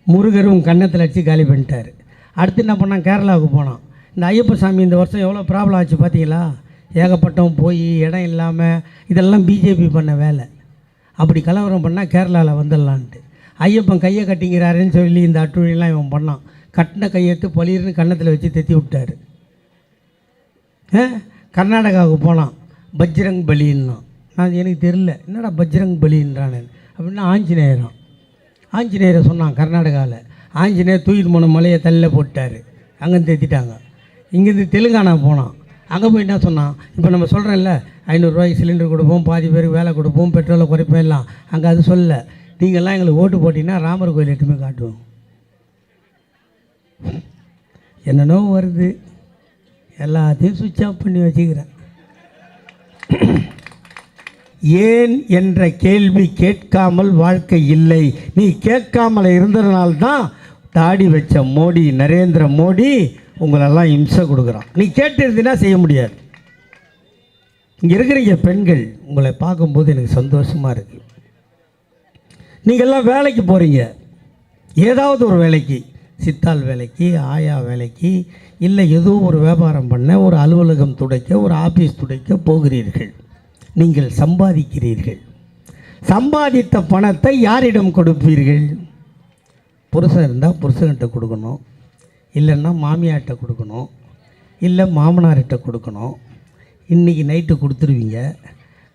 முருகரும் கன்னத்தில் அடித்து காலி பண்ணிட்டார். அடுத்து என்ன பண்ணான்? கேரளாவுக்கு போனான். இந்த ஐயப்ப சாமி இந்த வருஷம் எவ்வளோ ப்ராப்ளம் ஆச்சு பார்த்தீங்களா? ஏகப்பட்டவன் போய் இடம் இல்லாமல், இதெல்லாம் பிஜேபி பண்ண வேலை. அப்படி கலவரம் பண்ணால் கேரளாவில் வந்துடலான்ட்டு ஐயப்பன் கையை கட்டிங்கிறாருன்னு சொல்லி இந்த அட்டுழியெல்லாம் இவன் பண்ணான். கட்டின கையெடுத்து பளிர்னு கன்னத்தில் வச்சு தெத்தி விட்டார். கர்நாடகாவுக்கு போனான், பஜ்ரங் பலின்னா. நான் எனக்கு தெரில என்னடா பஜ்ரங் பலின்றானு அப்படின்னா ஆஞ்சநேயரம். ஆஞ்சநேயரை சொன்னான் கர்நாடகாவில். ஆஞ்சநேயர் தூக்கிட்டு போன மலையை தள்ளில் போட்டார். அங்கேருந்து தேத்திட்டாங்க. இங்கேருந்து தெலுங்கானா போனான். அங்கே போய் என்ன சொன்னான்? இப்போ நம்ம சொல்கிறேன்ல 500 ரூபாய்க்கு சிலிண்டர் கொடுப்போம், பாதி பேருக்கு வேலை கொடுப்போம், பெட்ரோலை குறைப்போம் எல்லாம். அங்கே அது சொல்ல, நீங்கள்லாம் எங்களுக்கு ஓட்டு போட்டிங்கன்னா ராமர் கோயில் எட்டுமே காட்டுவோம். என்னென்னோ வருது, எல்லாத்தையும் சுவிட்ச் ஆஃப் பண்ணி வச்சுக்கிறேன். ஏன் என்ற கேள்வி கேட்காமல் வாழ்க்கை இல்லை. நீ கேட்காமல் இருந்ததுனால்தான் தாடி வச்ச மோடி, நரேந்திர மோடி உங்களெல்லாம் இம்சை கொடுக்குறான். நீ கேட்டு இருந்தீங்கன்னா செய்ய முடியாது. இங்கே இருக்கிறீங்க பெண்கள், உங்களை பார்க்கும்போது எனக்கு சந்தோஷமாக இருக்குது. நீங்கள்லாம் வேலைக்கு போகிறீங்க, ஏதாவது ஒரு வேலைக்கு, சித்தாள் வேலைக்கு, ஆயா வேலைக்கு, இல்லை ஏதோ ஒரு வியாபாரம் பண்ண, ஒரு அலுவலகம் துடைக்க, ஒரு ஆஃபீஸ் துடைக்க போகிறீர்கள். நீங்கள் சம்பாதிக்கிறீர்கள். சம்பாதித்த பணத்தை யாரிடம் கொடுப்பீர்கள்? புருஷன் இருந்தால் புருஷன்கிட்ட கொடுக்கணும், இல்லைன்னா மாமியார்கிட்ட கொடுக்கணும், இல்லை மாமனார்கிட்ட கொடுக்கணும். இன்றைக்கி நைட்டு கொடுத்துருவீங்க.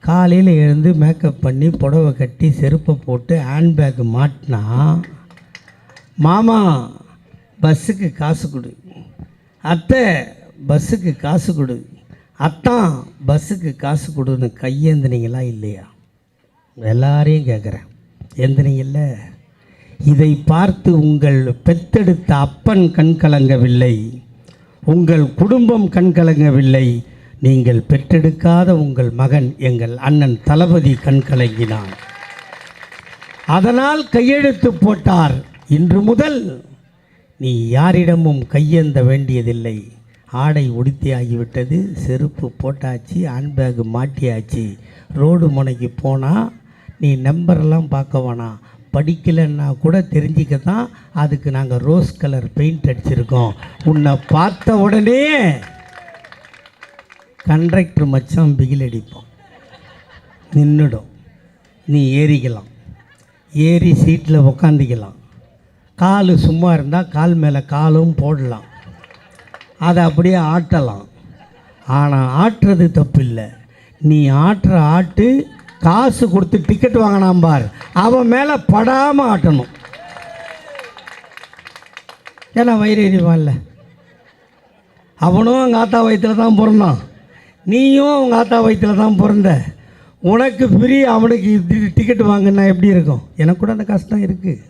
காலையில் எழுந்து மேக்கப் பண்ணி புடவை கட்டி செருப்பை போட்டு ஹேண்ட்பேக் மாட்டினா, மாமா பஸ்ஸுக்கு காசு கொடு, அத்தை பஸ்ஸுக்கு காசு கொடு, அத்தான் பஸ்ஸுக்கு காசு கொடுன்னு கையேந்தினீங்களா இல்லையா? எல்லாரையும் கேட்குறேன், ஏந்தினீங்கல்ல? இதை பார்த்து உங்கள் பெத்தெடுத்த அப்பன் கண் கலங்கவில்லை, உங்கள் குடும்பம் கண் கலங்கவில்லை, நீங்கள் பெற்றெடுக்காத உங்கள் மகன் எங்கள் அண்ணன் தளபதி கண் கலங்கினான். அதனால் கையெழுத்து போட்டார். இன்று முதல் நீ யாரிடமும் கையேந்த வேண்டியதில்லை. ஆடை உடுத்தி ஆகிவிட்டது, செருப்பு போட்டாச்சு, ஹேண்ட்பேக் மாட்டியாச்சு. ரோடு முனைக்கு போனால் நீ நம்பரெல்லாம் பார்க்க வேணாம், படிக்கலைன்னா கூட தெரிஞ்சிக்க தான் அதுக்கு நாங்கள் ரோஸ் கலர் பெயிண்ட் அடிச்சிருக்கோம். உன்னை பார்த்த உடனே கண்ட்ரக்டர் மச்சான் பிகில் அடிப்போம், நின்றுடும். நீ ஏறிக்கலாம், ஏறி சீட்டில் உக்காந்திக்கலாம். கால் சும்மா இருந்தால் கால் மேலே காலும் போடலாம், அதை அப்படியே ஆட்டலாம். ஆனால் ஆட்டுறது தப்பு இல்லை. நீ ஆட்டுற ஆட்டு காசு கொடுத்து டிக்கெட் வாங்கினான் பார், அவன் மேலே படாமல் ஆட்டணும். ஏன்னா வயிறு எறிவான்ல, அவனும் அவங்க ஆத்தா வயிற்றில் தான் பிறந்தான், நீயும் அவங்க ஆத்தா வயிற்றில் தான் பிறந்த. உனக்கு ஃப்ரீ, அவனுக்கு டிக்கெட் வாங்கினா எப்படி இருக்கும்? எனக்கு கூட அந்த கஷ்டம் இருக்குது.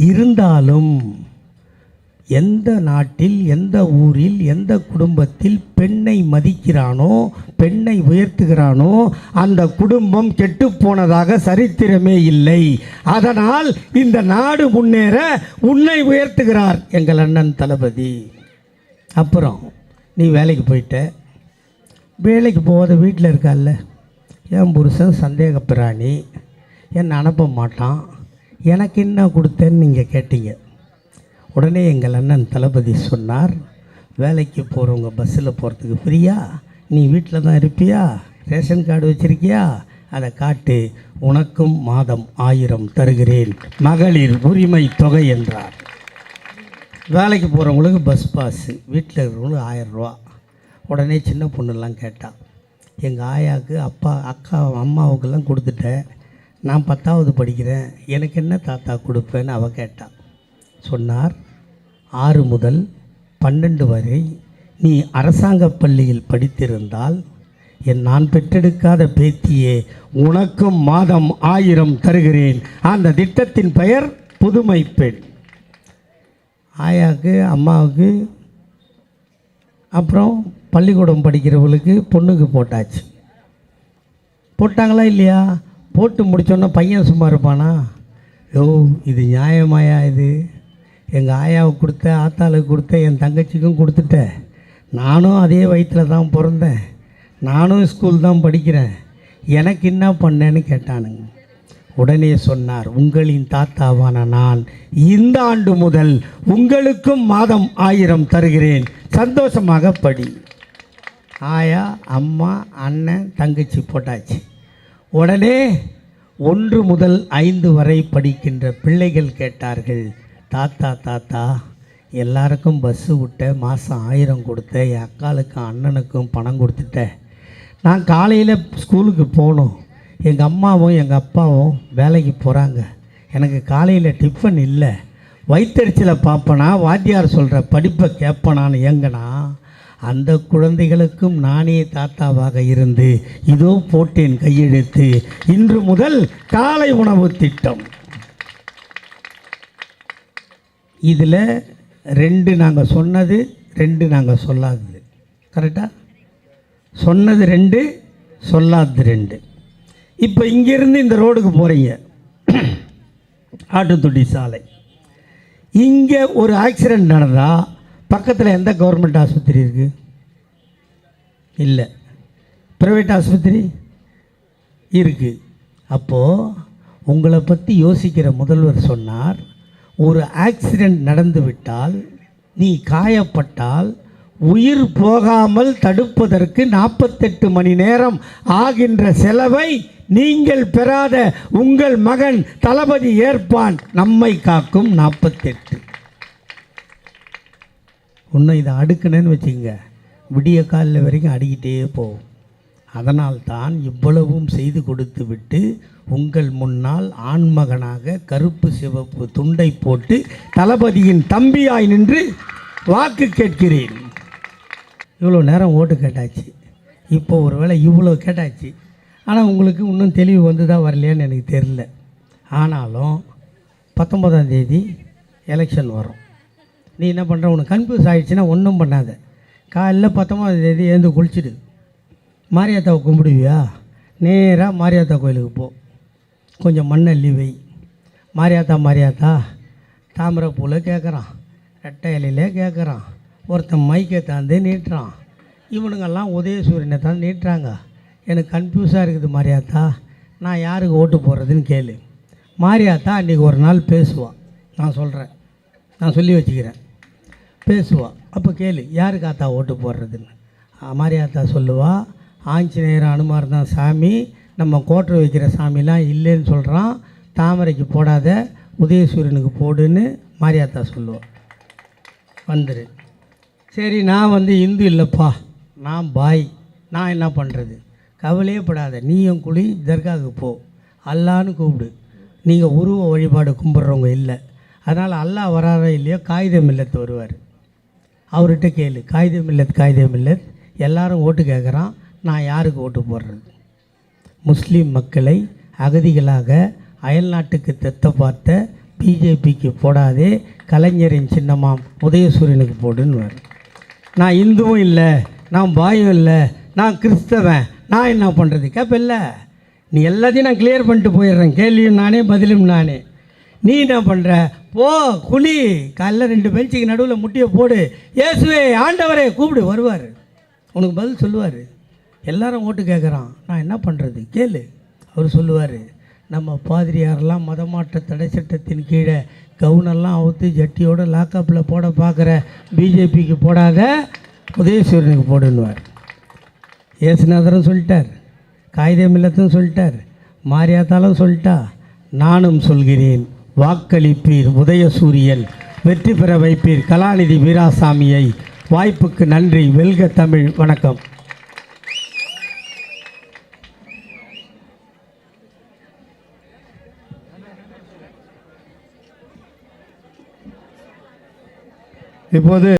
இருந்தாலும் எந்த நாட்டில், எந்த ஊரில், எந்த குடும்பத்தில் பெண்ணை மதிக்கிறானோ, பெண்ணை உயர்த்துகிறானோ, அந்த குடும்பம் கெட்டுப்போனதாக சரித்திரமே இல்லை. அதனால் இந்த நாடு முன்னேற உன்னை உயர்த்துகிறார் எங்கள் அண்ணன் தளபதி. அப்புறம் நீ வேலைக்கு போயிட்ட, வேலைக்கு போகாத வீட்டில் இருக்கால்ல, என் புருஷன் சந்தேக பிராணி, என்னை அனுப்ப மாட்டான், எனக்கு என்ன கொடுத்தேன்னு நீங்கள் கேட்டீங்க. உடனே எங்கள் அண்ணன் தளபதி சொன்னார், வேலைக்கு போகிறவங்க பஸ்ஸில் போகிறதுக்கு ஃப்ரீயா? நீ வீட்டில் தான் இருப்பியா? ரேஷன் கார்டு வச்சுருக்கியா? அதை காட்டு, உனக்கும் மாதம் 1000 தருகிறேன், மகளிர் உரிமை தொகை என்றார். வேலைக்கு போகிறவங்களுக்கு பஸ் பாஸு, வீட்டில் இருக்கிறவங்களுக்கு 1000 ரூபா. உடனே சின்ன பொண்ணுலாம் கேட்டான், எங்கள் ஆயாவுக்கு அப்பா அக்கா அம்மாவுக்கெல்லாம் கொடுத்துட்டேன், நான் 10வது படிக்கிறேன், எனக்கு என்ன தாத்தா கொடுப்பேன்னு அவள் கேட்டாள். சொன்னார், 6 முதல் 12 வரை நீ அரசாங்க பள்ளியில் படித்திருந்தால் நான் பெற்றெடுக்காத பேத்தியே உனக்கும் மாதம் 1000 தருகிறேன். அந்த திட்டத்தின் பெயர் புதுமை பெண். ஆயாவுக்கு அம்மாவுக்கு அப்புறம் பள்ளிக்கூடம் படிக்கிறவங்களுக்கு பொண்ணுக்கு போட்டாச்சு. போட்டாங்களா இல்லையா? போட்டு முடித்தோன்னா பையன் சும்மா இருப்பானா? இது நியாயமாயா? இது எங்கள் ஆயாவுக்கு கொடுத்த, ஆத்தாளுக்கு கொடுத்த, என் தங்கச்சிக்கும் கொடுத்துட்டேன். நானும் அதே வயிற்றில் தான் பிறந்தேன், நானும் ஸ்கூல் தான் படிக்கிறேன், எனக்கு என்ன பண்ணேன்னு கேட்டானுங்க. உடனே சொன்னார், உங்களின் தாத்தாவான நான் இந்த ஆண்டு முதல் உங்களுக்கும் மாதம் 1000 தருகிறேன், சந்தோஷமாக படி. ஆயா, அம்மா, அண்ணன், தங்கச்சி போட்டாச்சு. உடனே 1 முதல் 5 வரை படிக்கின்ற பிள்ளைகள் கேட்டார்கள், தாத்தா தாத்தா எல்லாருக்கும் பஸ்ஸு விட்ட, மாதம் 1000 கொடுத்த, என் அக்காளுக்கும் அண்ணனுக்கும் பணம் கொடுத்துட்டேன். நான் காலையில் ஸ்கூலுக்கு போகணும், எங்கள் அம்மாவும் எங்கள் அப்பாவும் வேலைக்கு போகிறாங்க, எனக்கு காலையில் டிஃபன் இல்லை, வயிற்றெரிச்சலை பார்ப்பனா, வாத்தியார் சொல்கிற படிப்பை கேட்பனான்னு ஏங்கனா, அந்த குழந்தைகளுக்கும் நானே தாத்தாவாக இருந்து இதோ போட்டேன் கையெழுத்து, இன்று முதல் காலை உணவு திட்டம். இதில் 2 நாங்கள் சொன்னது, 2 நாங்கள் சொல்லாதது. கரெக்டாக? சொன்னது 2, சொல்லாதது 2. இப்போ இங்கேருந்து இந்த ரோடுக்கு போகிறீங்க, ஆட்டுத்தொட்டி சாலை. இங்கே ஒரு ஆக்சிடெண்ட் நடந்தால் பக்கத்தில் எந்த கவர்மெண்ட் ஆஸ்பத்திரி இருக்குது? இல்லை. ப்ரைவேட் ஆஸ்பத்திரி இருக்குது. அப்போது உங்களை பற்றி யோசிக்கிற முதல்வர் சொன்னார், ஒரு ஆக்சிடெண்ட் நடந்து விட்டால், நீ காயப்பட்டால் உயிர் போகாமல் தடுப்பதற்கு 48 மணி நேரம் ஆகின்ற செலவை நீங்கள் பெறாத உங்கள் மகன் தளபதி ஏற்பான், நம்மை காக்கும் 48. இன்னும் இதை அடுக்கணுன்னு வச்சுங்க, விடிய காலில் வரைக்கும் அடிக்கிட்டே போகும். அதனால்தான் இவ்வளவும் செய்து கொடுத்து விட்டு உங்கள் முன்னால் ஆண்மகனாக கருப்பு சிவப்பு துண்டை போட்டு தளபதியின் தம்பியாய் நின்று வாக்கு கேட்கிறேன். இவ்வளோ நேரம் ஓட்டு கேட்டாச்சு, இப்போ ஒரு வேளை இவ்வளோ கேட்டாச்சு. ஆனால் உங்களுக்கு இன்னும் தெளிவு வந்துதான் வரலையான்னு எனக்கு தெரியல. ஆனாலும் 19ஆம் தேதி எலெக்ஷன் வரும். நீ என்ன பண்ணுற, உனக்கு கன்ஃபியூஸ் ஆகிடுச்சுன்னா ஒன்றும் பண்ணாத. காலையில் 19ஆம் தேதி எழுந்து குளிச்சுடு, மாரியாத்தாவை கும்பிடுவியா, நேராக மாரியாத்தா கோயிலுக்கு போ, கொஞ்சம் மண்ணள்ளி வை. மாரியாத்தா மாரியாத்தா தாமரை பூவில் கேட்குறான், ரெட்டை இலையிலே கேட்குறான், ஒருத்தன் மைக்கை தாந்து நீட்டுறான், இவனுங்கெல்லாம் உதயசூரியனை தான் நீட்டுறாங்க. எனக்கு கன்ஃபியூஸாக இருக்குது மாரியாத்தா, நான் யாருக்கு ஓட்டு போடுறதுன்னு கேளு. மாரியாத்தா அன்றைக்கி ஒரு நாள் பேசுவாள், நான் சொல்கிறேன், நான் சொல்லி வச்சுக்கிறேன், பேசுவாள். அப்போ கேளு, யாருக்கு ஆத்தா ஓட்டு போடுறதுன்னு. மாரியாத்தா சொல்லுவா, ஆஞ்சநேயர் அனுமார் தான் சாமி, நம்ம கோட்டை வைக்கிற சாமிலாம் இல்லைன்னு சொல்கிறான், தாமரைக்கு போடாத உதயசூரியனுக்கு போடுன்னு மாரியாத்தா சொல்லுவாள். வந்துரு. சரி, நான் இந்து இல்லைப்பா, நான் பாய், நான் என்ன பண்ணுறது? கவலையே படாத, நீயும் குழி தர்காவுக்கு போ, அல்லான்னு கூப்பிடு. நீங்கள் உருவ வழிபாடு கும்பிட்றவங்க இல்லை, அதனால் அல்லாஹ் வராரோ இல்லையோ காகித மில்லத்து வருவார், அவர்கிட்ட கேளு. காகித மில்லத் எல்லாரும் ஓட்டு கேட்குறான், நான் யாருக்கு ஓட்டு போடுறது? முஸ்லீம் மக்களை அகதிகளாக அயல்நாட்டுக்கு தெத்த பார்த்த பிஜேபிக்கு போடாதே, கலைஞரின் சின்னமாம் உதயசூரியனுக்கு போடுன்னு. நான் இந்துவும் இல்லை, நான் பாயும் இல்லை, நான் கிறிஸ்தவன், நான் என்ன பண்ணுறது கேட்பில்ல? நீ எல்லாத்தையும் நான் கிளியர் பண்ணிட்டு போயிடுறேன், கேள்வியும் நானே பதிலும் நானே. நீ என்ன பண்ணுற? போ குழி, காலைல 2 பெஞ்சுக்கு நடுவில் முட்டியை போடு, இயேசுவே ஆண்டவரே கூப்பிடு, வருவார், உனக்கு பதில் சொல்லுவார். எல்லாரும் ஓட்டு கேட்குறான், நான் என்ன பண்ணுறது கேளு. அவர் சொல்லுவார், நம்ம பாதிரியாரெல்லாம் மதமாற்ற தடை சட்டத்தின் கீழே கவுனெல்லாம் அவுத்து ஜட்டியோட லாக்கப்பில் போட பார்க்குற பிஜேபிக்கு போடாத உதயசூரியனுக்கு போடுன்னுவார். ஏசுநாதரும் சொல்லிட்டார், காகித மில்லத்தும் சொல்லிட்டார், மாரியாத்தாலும் சொல்லிட்டா, நானும் சொல்கிறேன், வாக்களிப்பீர் உதயசூரியன், வெற்றி பெற வைப்பீர் கலாநிதி வீராசாமியை. வாய்ப்புக்கு நன்றி. வெல்க தமிழ். வணக்கம். இப்போது